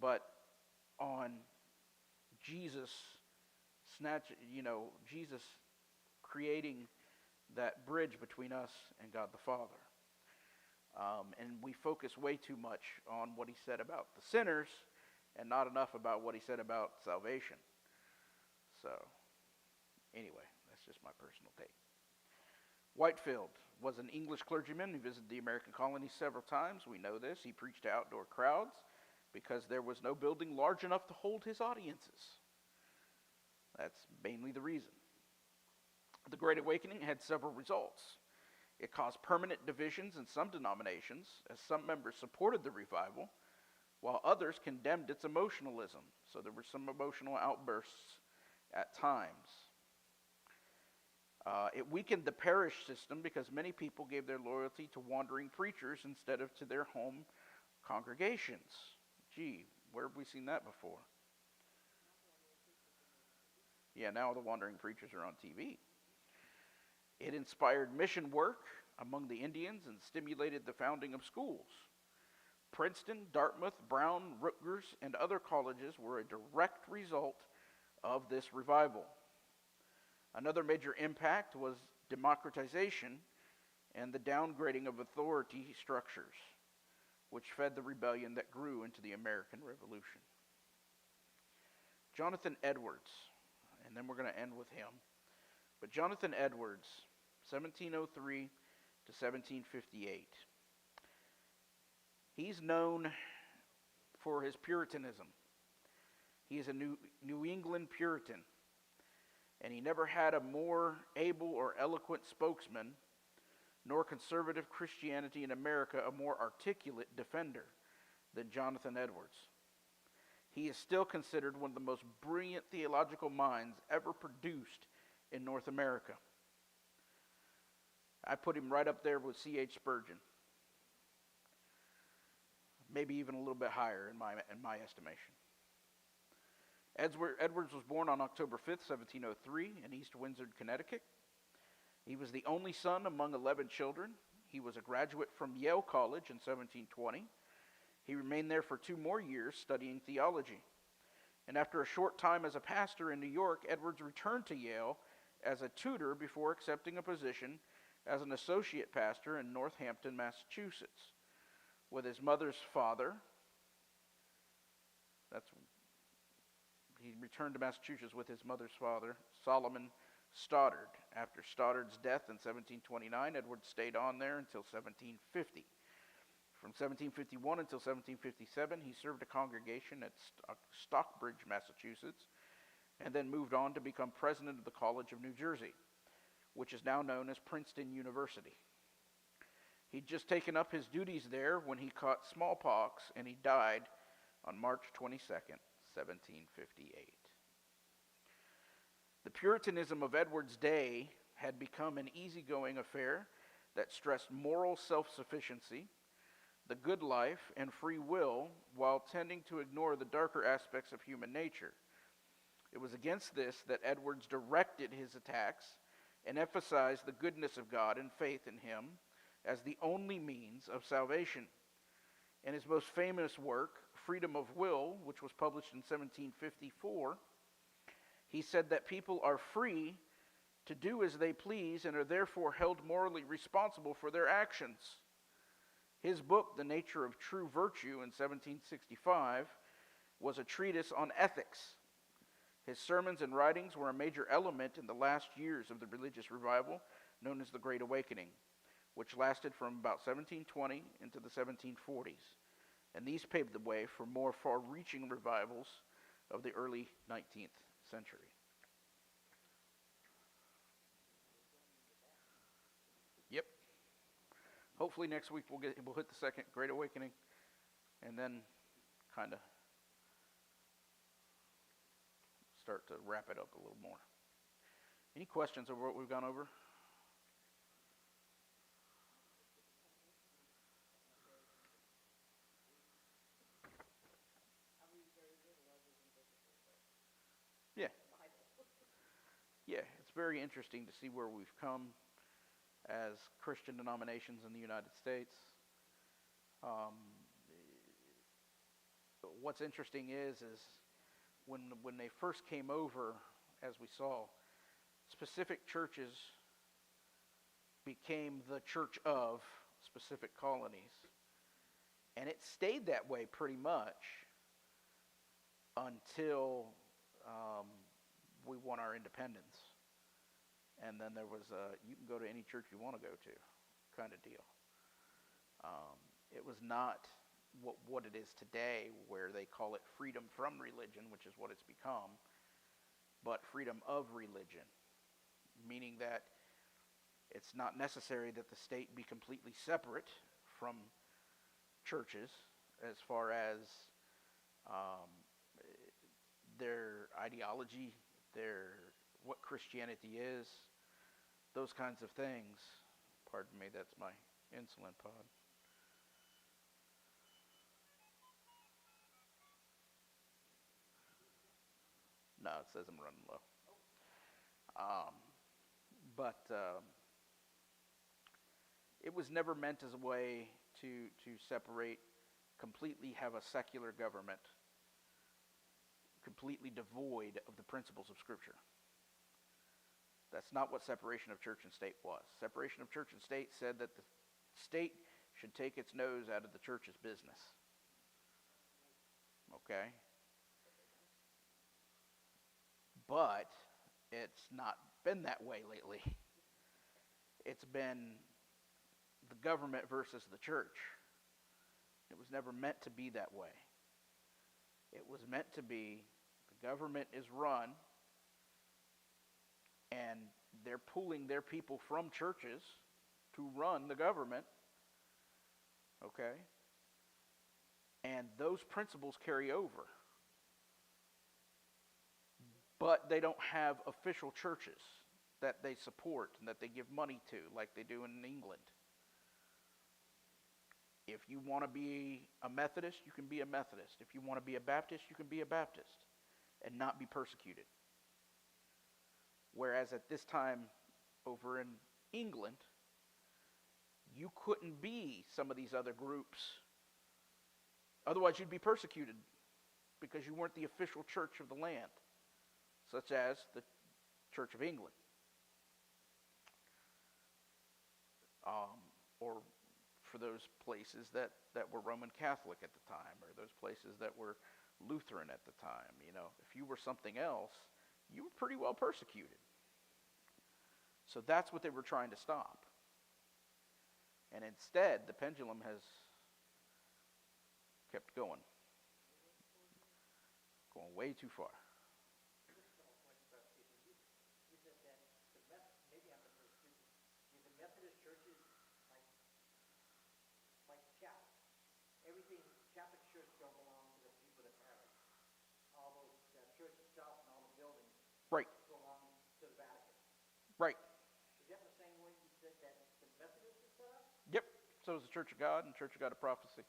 but on Jesus Jesus creating that bridge between us and God the Father. And we focus way too much on what he said about the sinners and not enough about what he said about salvation. So, anyway, that's just my personal take. Whitefield was an English clergyman who visited the American colonies several times. We know this. He preached to outdoor crowds because there was no building large enough to hold his audiences. That's mainly the reason. The Great Awakening had several results. It caused permanent divisions in some denominations, as some members supported the revival, while others condemned its emotionalism. So there were some emotional outbursts at times. It weakened the parish system because many people gave their loyalty to wandering preachers instead of to their home congregations. Gee, where have we seen that before? Yeah, now the wandering preachers are on TV. It inspired mission work among the Indians and stimulated the founding of schools. Princeton, Dartmouth, Brown, Rutgers, and other colleges were a direct result of this revival. Another major impact was democratization and the downgrading of authority structures, which fed the rebellion that grew into the American Revolution. Jonathan Edwards, and then we're going to end with him. But Jonathan Edwards, 1703 to 1758. He's known for his Puritanism. He is a New England Puritan, and he never had a more able or eloquent spokesman, nor conservative Christianity in America a more articulate defender than Jonathan Edwards. He is still considered one of the most brilliant theological minds ever produced in North America. I put him right up there with C.H. Spurgeon. Maybe even a little bit higher in my estimation. Edwards was born on October 5th, 1703 in East Windsor, Connecticut. He was the only son among 11 children. He was a graduate from Yale College in 1720. He remained there for 2 more years studying theology. And after a short time as a pastor in New York, Edwards returned to Yale as a tutor before accepting a position as an associate pastor in Northampton, Massachusetts, with his mother's father. He returned to Massachusetts with his mother's father, Solomon Stoddard. After Stoddard's death in 1729, Edwards stayed on there until 1750. From 1751 until 1757, he served a congregation at Stockbridge, Massachusetts, and then moved on to become president of the College of New Jersey, which is now known as Princeton University. He'd just taken up his duties there when he caught smallpox, and he died on March 22nd, 1758. The Puritanism of Edwards' day had become an easygoing affair that stressed moral self-sufficiency, the good life, and free will, while tending to ignore the darker aspects of human nature. It was against this that Edwards directed his attacks and emphasized the goodness of God and faith in him as the only means of salvation. In his most famous work, Freedom of Will, which was published in 1754, he said that people are free to do as they please and are therefore held morally responsible for their actions. His book, The Nature of True Virtue, in 1765, was a treatise on ethics. His sermons and writings were a major element in the last years of the religious revival known as the Great Awakening, which lasted from about 1720 into the 1740s. And these paved the way for more far-reaching revivals of the early 19th century. Yep. Hopefully next week we'll hit the second Great Awakening, and then kind of start to wrap it up a little more. Any questions over what we've gone over? Yeah. Yeah, it's very interesting to see where we've come as Christian denominations in the United States. What's interesting is when they first came over, as we saw, specific churches became the church of specific colonies. And it stayed that way pretty much until we won our independence. And then there was a, you can go to any church you want to go to kind of deal. It was not what it is today, where they call it freedom from religion, which is what it's become, but freedom of religion, meaning that it's not necessary that the state be completely separate from churches as far as their ideology, what Christianity is, those kinds of things. Pardon me, that's my insulin pod. No, it says I'm running low. But it was never meant as a way to separate, completely have a secular government completely devoid of the principles of Scripture. That's not what separation of church and state was. Separation of church and state said that the state should take its nose out of the church's business. Okay? But it's not been that way lately. It's been the government versus the church. It was never meant to be that way. It was meant to be the government is run and they're pulling their people from churches to run the government. Okay? And those principles carry over. But they don't have official churches that they support and that they give money to like they do in England. If you want to be a Methodist, you can be a Methodist. If you want to be a Baptist, you can be a Baptist and not be persecuted. Whereas at this time over in England, you couldn't be some of these other groups. Otherwise, you'd be persecuted because you weren't the official church of the land, such as the Church of England. Or for those places that were Roman Catholic at the time, or those places that were Lutheran at the time. You know, if you were something else, you were pretty well persecuted. So that's what they were trying to stop. And instead, the pendulum has kept going way too far. You said that maybe I'm mistaken. The Methodist churches, like Catholic, everything, Catholic church don't belong to the people that parish. All those, that church itself and all the buildings Right. belong to the Vatican. Right. Is that the same way you said that the Methodist is set up? Yep. So is the Church of God and Church of God of Prophecy.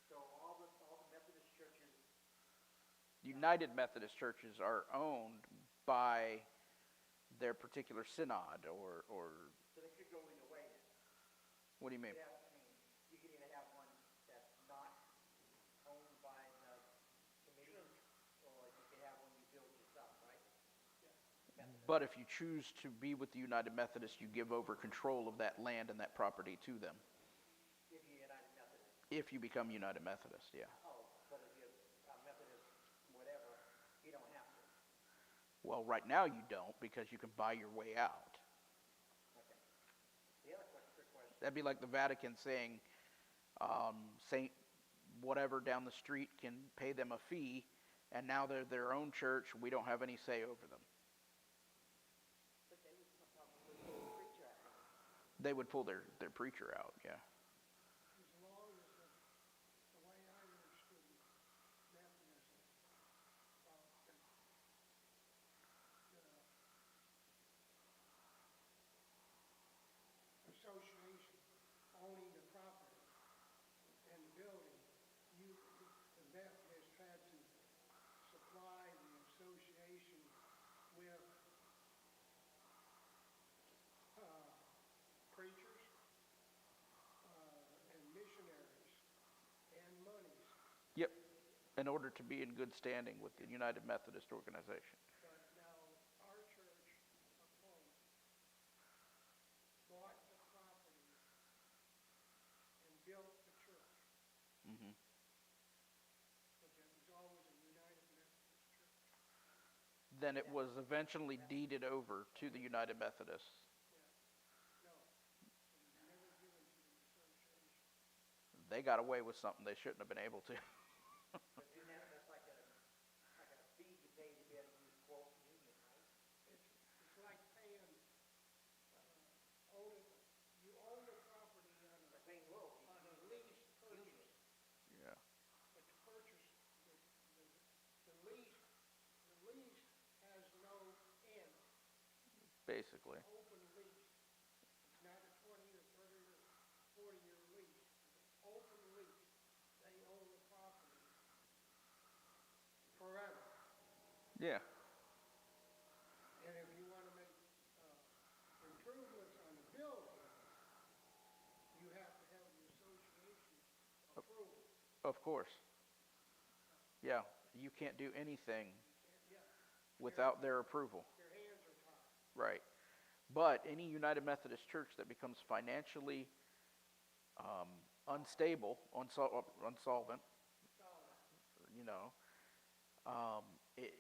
So all the Methodist churches. United Methodist churches are owned by their particular synod or So they could go either way then. what do you mean? You could either have one that's not owned by the committee, or you could have one you build yourself, right? But if you choose to be with the United Methodist, you give over control of that land and that property to them. If you're United Methodist. If you become United Methodist, yeah. Oh, but if you're Methodist, whatever, you don't have to. Well, right now you don't because you can buy your way out. Okay. The other quick question. That'd be like the Vatican saying Saint whatever down the street can pay them a fee, and now they're their own church. We don't have any say over them. But they would probably pull the preacher out. They would pull their preacher out, yeah. As long as the way I understood Methodism, the association owning the property and the building, the Methodists had to supply the association with preachers and missionaries and monies. Yep, in order to be in good standing with the United Methodist organization. But now our church of home bought the property Hmm. But it was always a United Methodist Church. Then it was eventually deeded over to the United Methodists. Yeah, no, it was never given to the association. They got away with something they shouldn't have been able to. But isn't that's like a fee you pay to be able to use quote communion, right? It's like paying, owning, you own the property Like paying royalties. on a lease purchase, Yeah, but the purchase, the, the, the lease, the lease has no end. basically. It's an open lease. It's not a 20 or 30 or 40-year lease. It's an open lease. They own the property forever. Yeah. And if you want to make improvements on the building, you have to have the association's approval. Of course. Yeah, you can't do anything You can't, yeah, without their approval. your hands are tied. Right. But any United Methodist church that becomes financially unstable, unsolvent, Solid. you know, um, it,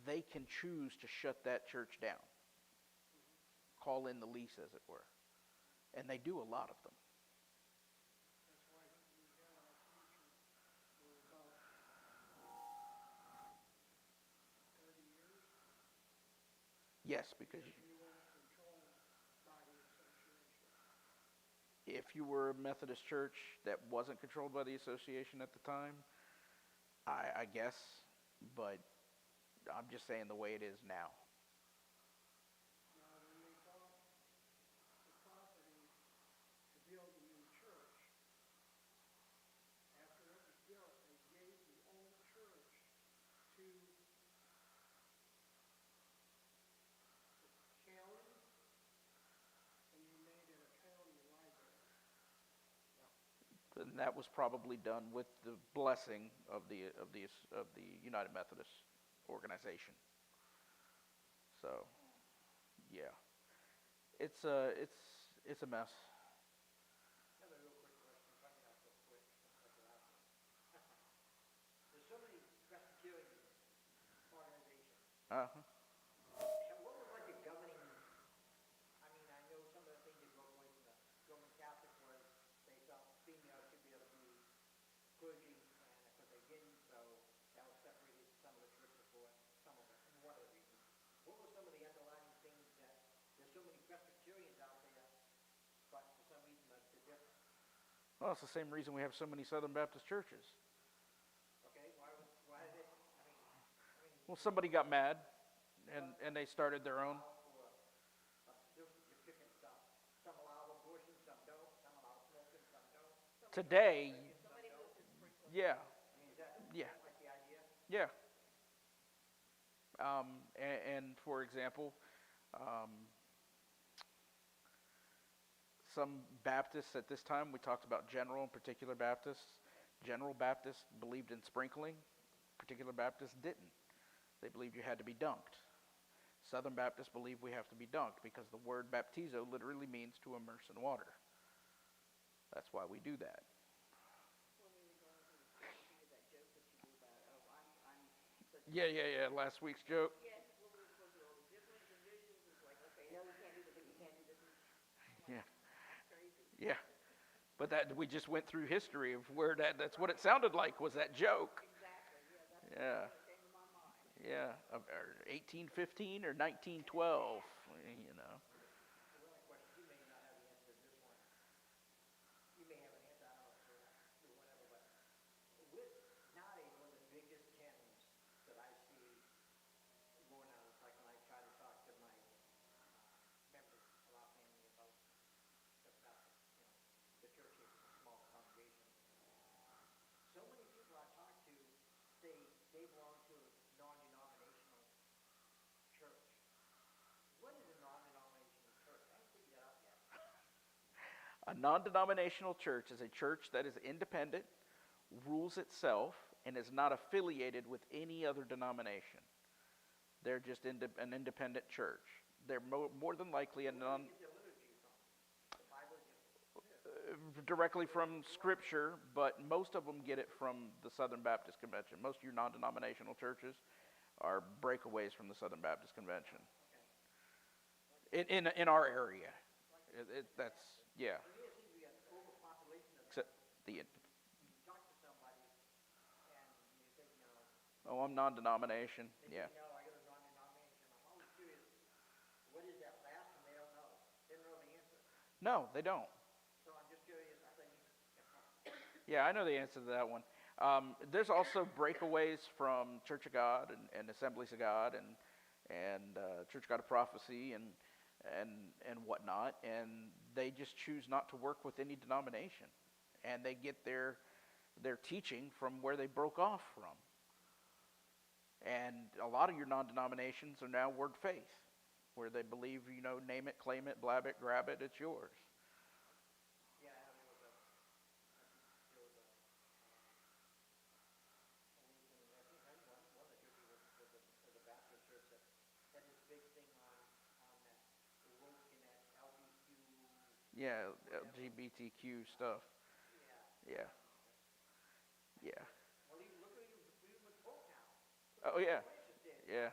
they can choose to shut that church down, call in the lease, as it were. And they do a lot of them. That's why we had our preacher for about 30 years. Yes, because Because we weren't controlled by the association. if you were a Methodist church that wasn't controlled by the association at the time, I guess, but I'm just saying the way it is now. Now, when they bought the property to build a new church, after it was built, they gave the old church to the county, and they made it a county library. And that was probably done with the blessing of the United Methodist organization. So, yeah, it's a mess. Another real quick question, if I can ask real quick, like the last one. There's so many Presbyterian organizations. Uh-huh. What was like a governing, I mean, I know some of the things that broke away from the Roman Catholic was they felt females should be able to be clergy, and of course they didn't, so that was separated some of the churches for some of it, and one of the reasons. What were some of the underlying things that, there's so many Presbyterians out there, but for some reason they're different? Well, it's the same reason we have so many Southern Baptist churches. Okay, why did it, I mean, Well, somebody got mad, and they started their own. you're picking some. Some allow abortion, some don't. Some allow smoking, some don't. Today, Somebody moved to sprinkler. yeah, I mean, is that yeah, like the idea? yeah. And for example, um, some Baptists at this time, we talked about General and Particular Baptists. General Baptists believed in sprinkling. Particular Baptists didn't. They believed you had to be dunked. Southern Baptists believe we have to be dunked because the word baptizo literally means to immerse in water. That's why we do that. When we were going through the school, he did that joke that you do about, oh, I'm such a. Yeah. Last week's joke. Yes, when we were going through all the different divisions, it's like, okay, no, you can't do this, and you can't do this. Yeah. That's crazy. Yeah. But that we just went through history of where that's what it sounded like was that joke. Exactly, yeah, that's Yeah. what came to my mind. Yeah. Of 1815 or 1912, you know. The only question, you may not have the answer to this one. You may have an answer, I don't know, or whatever, but with nowadays, one of the biggest canons that I see more now is like when I try to talk to my members of our family about the church here, it's a small congregation. So many people I talk to say they belong to a non-denominational church. What is a non-denominational church? I haven't figured that out yet. A non-denominational church is a church that is independent, rules itself, and is not affiliated with any other denomination. They're just an independent church. They're more than likely a Where do they get their liturgy from? The Bible? directly from Scripture, but most of them get it from the Southern Baptist Convention. Most of your non-denominational churches are breakaways from the Southern Baptist Convention. In our area, that's yeah. To me, it seems we have overpopulation of Except that. the You talk to somebody and you say, oh, I'm non-denomination. they Yeah. say, no, I got a non-denomination. I'm always curious, what is that last? And they don't know. They don't know the answer. No, they don't. So I'm just curious. I thought you. Yeah, I know the answer to that one. There's also breakaways from Church of God and Assemblies of God and Church of God of Prophecy and whatnot, and they just choose not to work with any denomination, and they get their teaching from where they broke off from. And a lot of your non-denominations are now word faith, where they believe, name it, claim it, blab it, grab it, it's yours. Yeah, I know there was a I think one of the churches was a Baptist church that had this big thing on that the woke and that LBQ. Yeah, LGBTQ stuff. Yeah. Yeah. Yeah. Well, even look at even with Pope now. Oh yeah. So interesting. Yeah.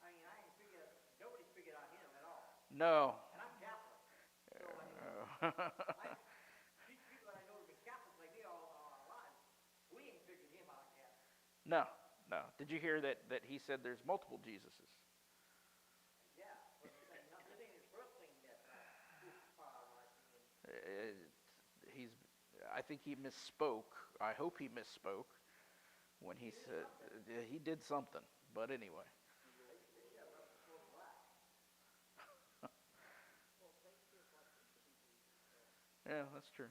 I ain't figured. Nobody's figured out him at all. No. And I'm Catholic. So people that I know have been Catholics like me all our lives, we ain't figured him out yet. No. No. Did you hear that he said there's multiple Jesuses? Yeah, but this ain't his first thing that in my opinion. I think he misspoke. I hope he misspoke when he said he did something. But anyway. Yeah, that's true.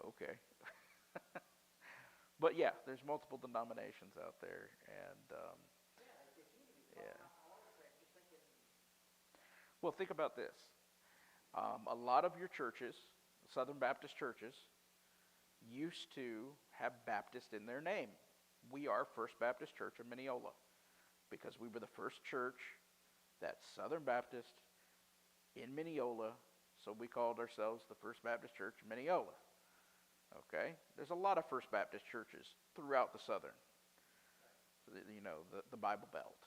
Okay. But yeah, there's multiple denominations out there, and yeah. Well, think about this. A lot of your churches, Southern Baptist churches, used to have Baptist in their name. We are First Baptist Church of Minneola because we were the first church that's Southern Baptist in Minneola, so we called ourselves the First Baptist Church of Minneola. Okay? There's a lot of First Baptist churches throughout the Southern, the Bible Belt.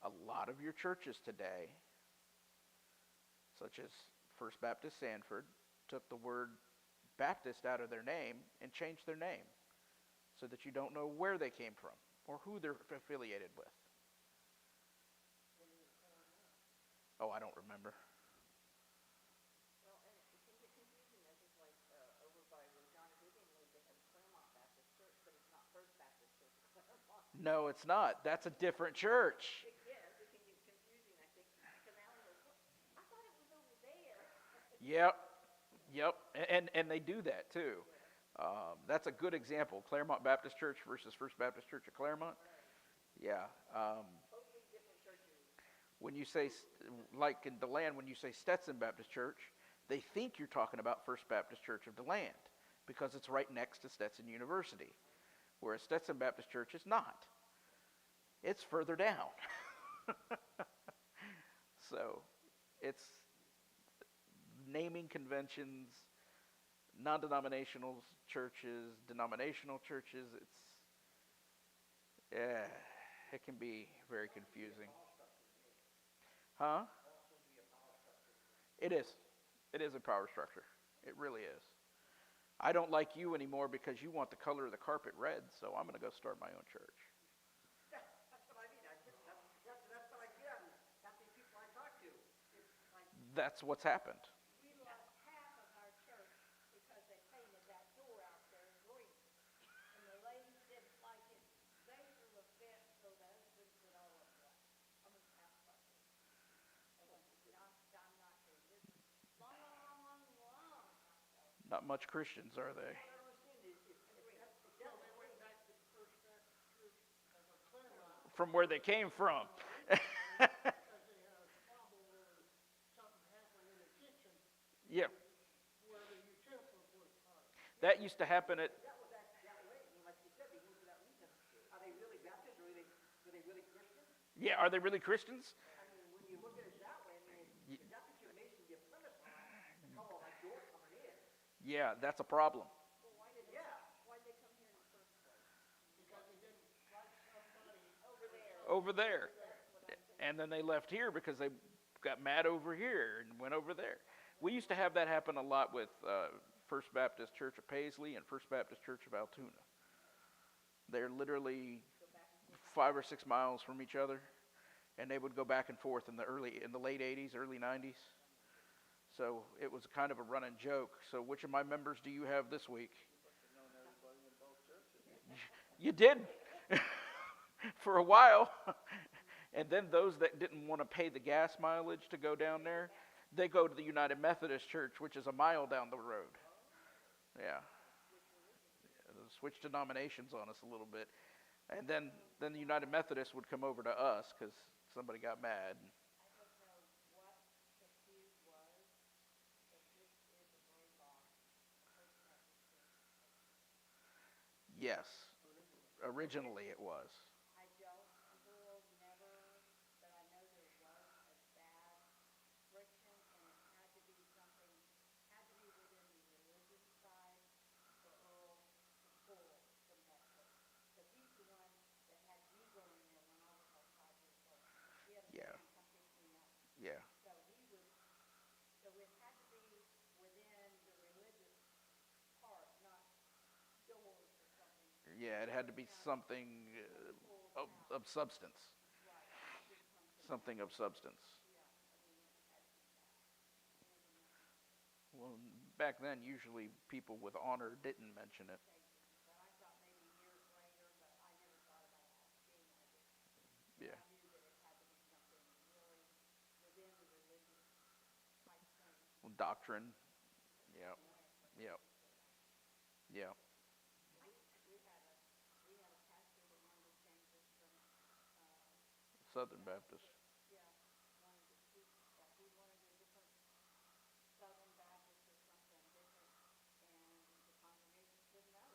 A lot of your churches today, such as First Baptist Sanford, took the word Baptist out of their name and changed their name so that you don't know where they came from or who they're affiliated with. Oh, I don't remember. Well, and it can get confusing. I think like over by where John and Vivian live, they have Claremont Baptist Church, but it's not First Baptist Church of Claremont. No, it's not. That's a different church. Yes, it can get confusing, I think, because Alan goes, "What? I thought it was over there." Yep. And they do that too. That's a good example. Claremont Baptist Church versus First Baptist Church of Claremont. Yeah. Totally different churches. When you say, like in DeLand, when you say Stetson Baptist Church, they think you're talking about First Baptist Church of DeLand because it's right next to Stetson University, whereas Stetson Baptist Church is not. It's further down. So it's naming conventions, non-denominational churches, denominational churches. It can be very confusing. Huh? It is. It is a power structure. It really is. I don't like you anymore because you want the color of the carpet red, so I'm going to go start my own church. That's what I mean. That's what I get. Half these people I talk to. It's like That's what's happened. We lost half of our church because they painted that door out there in green. And the ladies didn't like it. They threw a fit, so the husband said, all of them left. I mean, half of our church. I'm not sure. This is long time ago. Not much Christians, are they? I don't understand. So they went back to the First Baptist Church of Claremont. From where they came from. Because they had a trouble or something happened in the kitchen Yeah. where the utensils would part. That used to happen at. That was that way. I mean, like you said, they moved for that reason. Are they really Baptist or were they really Christian? Yeah, are they really Christians? I mean, when you look at it that way, I mean, Y- if that's what you're basing your premise on, a couple of like door coming in, Yeah, that's a problem. Well, why did yeah. why'd they come here in the first place? Because he didn't like somebody Over there. Over there. That's what I'm thinking. And then they left here because they got mad over here and went over there. We used to have that happen a lot with First Baptist Church of Paisley and First Baptist Church of Altoona. They're literally 5 or 6 miles from each other, and they would go back and forth in the late '80s, early '90s. So it was kind of a running joke. So which of my members do you have this week? Known everybody in both churches. You did for a while. And then those that didn't want to pay the gas mileage to go down there, they go to the United Methodist Church, which is a mile down the road. Yeah. Switch denominations on us a little bit. And then the United Methodist would come over to us because somebody got mad. I don't know what the feud was, but this is a break off the First Baptist Church. Yes. Originally it was. I don't rule never, but I know there was a bad friction, and it had to be something, had to be within the religious side for Earl to pull from that church. Because he's the one that had me going in there when I was like 5 years old. He had a Yeah. man come pick me up. Yeah. So so it had to be within the religious part, not doors or something. Yeah, it had to be something of substance. Right. It didn't come from Something of substance. Yeah, I mean, it had to be that. I never mentioned Well, back then, usually people with honor didn't mention it. they didn't, but I thought maybe years later, but I never thought about asking. I just, Yeah. I knew that it had to be something really within the religious type thing. Doctrine. Yeah. Yeah. Yeah. We had a pastor that wanted to change us from, Southern Baptist. yeah, wanted to, he wanted a different Southern Baptist or something different, and the congregation said no.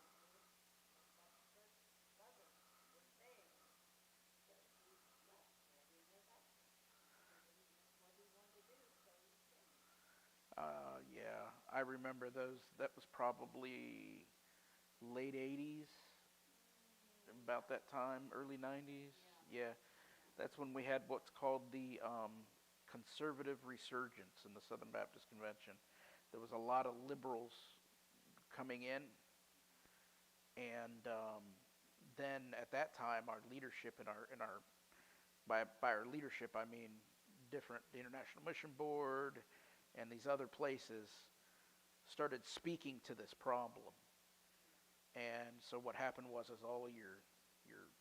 Baptist Church, Southern, we're staying. So he left, never even went back. That's what he wanted to do, so he changed. Yeah, I remember those. That was probably late '80s, about that time, early '90s. Yeah, that's when we had what's called the conservative resurgence in the Southern Baptist Convention. There was a lot of liberals coming in, and then at that time, our leadership by our leadership, I mean the International Mission Board and these other places started speaking to this problem. And so what happened was is all of your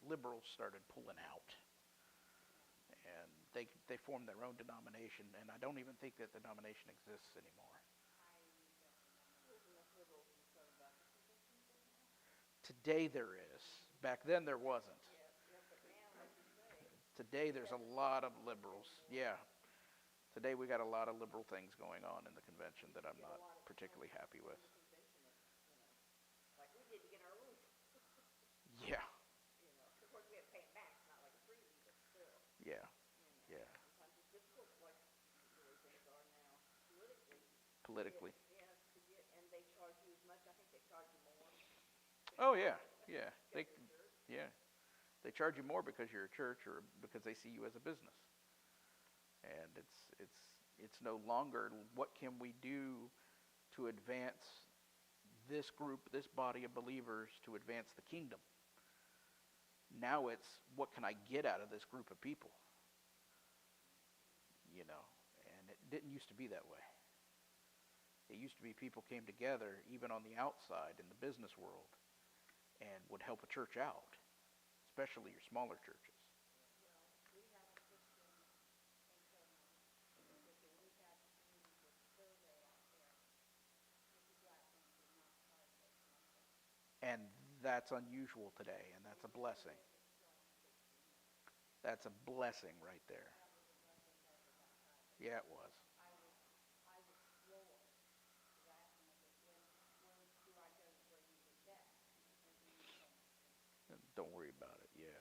liberals started pulling out. And they formed their own denomination, and I don't even think that denomination exists anymore. Today there is. Back then there wasn't. Today there's a lot of liberals. Yeah. Today we got a lot of liberal things going on in the convention that I'm not particularly happy with. Like we did to get our roof, Yeah. of course we had to pay it back, it's not like a freebie, but still, Yeah. Yeah. sometimes it's difficult, like the way things are now politically. Politically. Yes, to get, and they charge you as much, I think they charge you more. Oh yeah. Yeah. They charge you more because you're a church or because they see you as a business. And it's no longer what can we do to advance this group, this body of believers, to advance the kingdom. Now it's what can I get out of this group of people? And it didn't used to be that way. It used to be people came together, even on the outside in the business world, and would help a church out, especially your smaller churches. We had a Christian we had meetings with survey out there. Mr. Blackman did not charge us nothing. And that's unusual today, and that's a blessing. That's a blessing right there. That was a blessing for everybody. Yeah, it was. I was floored, because I asked him, I said, when do I go to where you get that? And he told me. Don't worry about it. Yeah.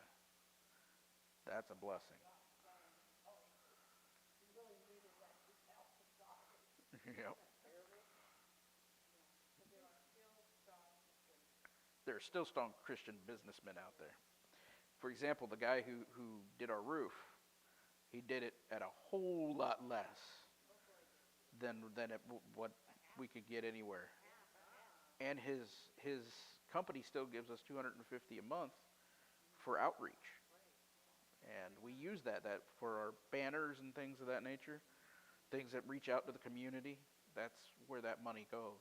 That's a blessing. saying, oh, he really needed that $2,000. Yep. Terrible. Yeah, but there are still strong Christians. There are still strong Christian businessmen out there. For example, the guy who did our roof, he did it at a whole lot less than what we could get anywhere. And his company still gives us $250 a month for outreach. And we use that for our banners and things of that nature, things that reach out to the community. That's where that money goes.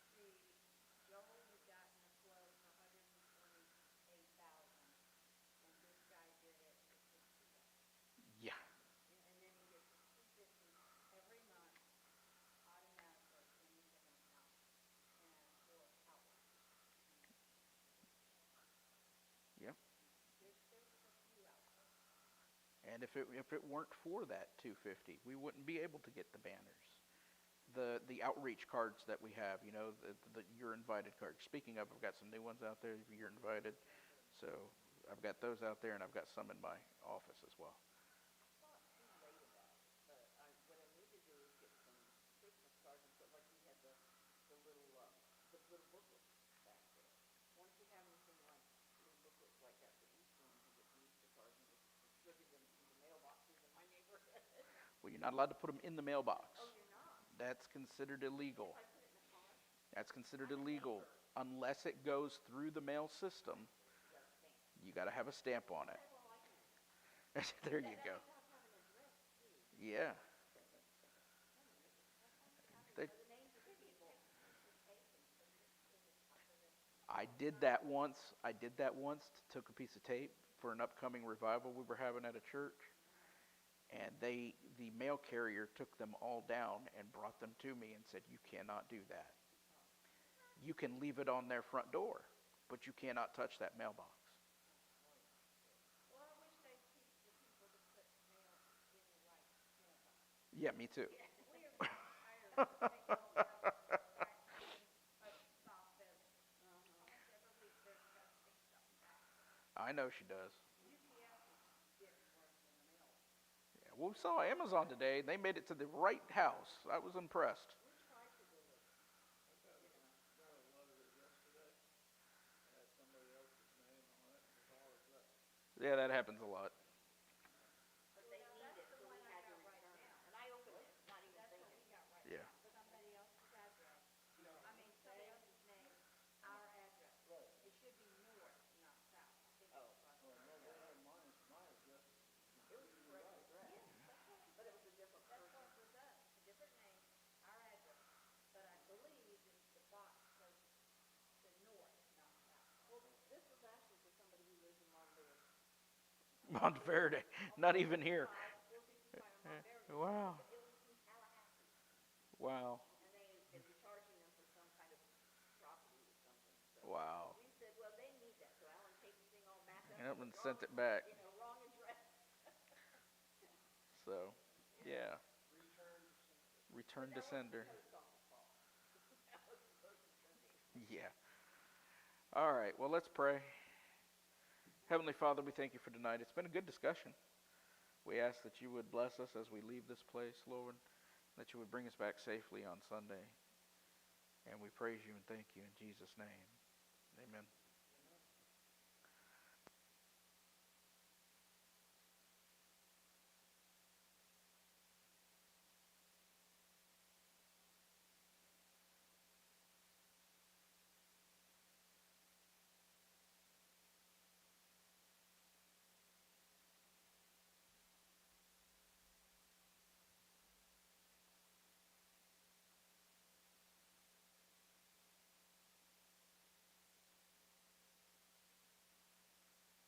You see, Joel had gotten a quote for $128,000, and this guy did it for $60. Yeah. And then he gets $250 every month automatically into his account, and for outreach. Yeah. There's a few out there. And if it weren't for that 250, we wouldn't be able to get the banners, the outreach cards that we have. You know, the you're invited cards. Speaking of, I've got some new ones out there. You're invited. So I've got those out there, and I've got some in my office as well. I thought too late about it, but what I need to do is get some Christmas cards and put like we had the little booklets back there. Won't you have anything like little booklets like that for Easter and we can get some Easter cards and just distribute them to the mailboxes in my neighborhood? Well, you're not allowed to put them in the mailbox. Oh, you're not? That's considered illegal. If I put it in a car, That's considered illegal unless it goes through the mail system. you got a stamp. You got to have a stamp on it. Okay, well, I can do that. There you go. That means I have to have an address too. Yeah. They, The names of the people. I did that once. Took a piece of tape for an upcoming revival we were having at a church, and the mail carrier took them all down and brought them to me and said, "You cannot do that. You can leave it on their front door, but you cannot touch that mailbox." Well, I wish they'd teach the people to put mail in the right mailbox. Yeah, me too. We are getting tired of taking all the back of soft pheasants. Almost every week there's testing something back. I know she does. UPS is getting worse than the mail. Yeah, well, we saw Amazon today. They made it to the right house. I was impressed. We tried to do it. Got a letter yesterday, had somebody else's name on it, and was all addressed. Yeah, that happens a lot. But they Now, need that's it, the so one we I had to got right return it. now. And I opened it, not even That's what thinking. we got right Yeah. now. Somebody else's address. I mean, somebody else's name, our address. Right. It should be north, not south. I think Oh. it's across Oh, the no, they road. had my address It was the completely correct right. address. Yes, that's what we But it was a different That's person. what was us, a different name, our address. But I believe it's the box goes to north, not south. Well, this was actually for somebody who lives in Monteverde. Monteverde, not even here. 455 on Monteverde. Wow. It was from Tallahassee. Wow. And they were charging them for some kind of property or something. So Wow. we said, well, they need that. So Alan taped the thing all back up. Yep, with and the sent wrong- it back. You know, wrong address. So, yeah. Return to sender. Return to sender. Post office box. That was supposed to send it. Yeah. All right. Well, let's pray. Heavenly Father, we thank you for tonight. It's been a good discussion. We ask that you would bless us as we leave this place, Lord, that you would bring us back safely on Sunday. And we praise you and thank you in Jesus' name. Amen.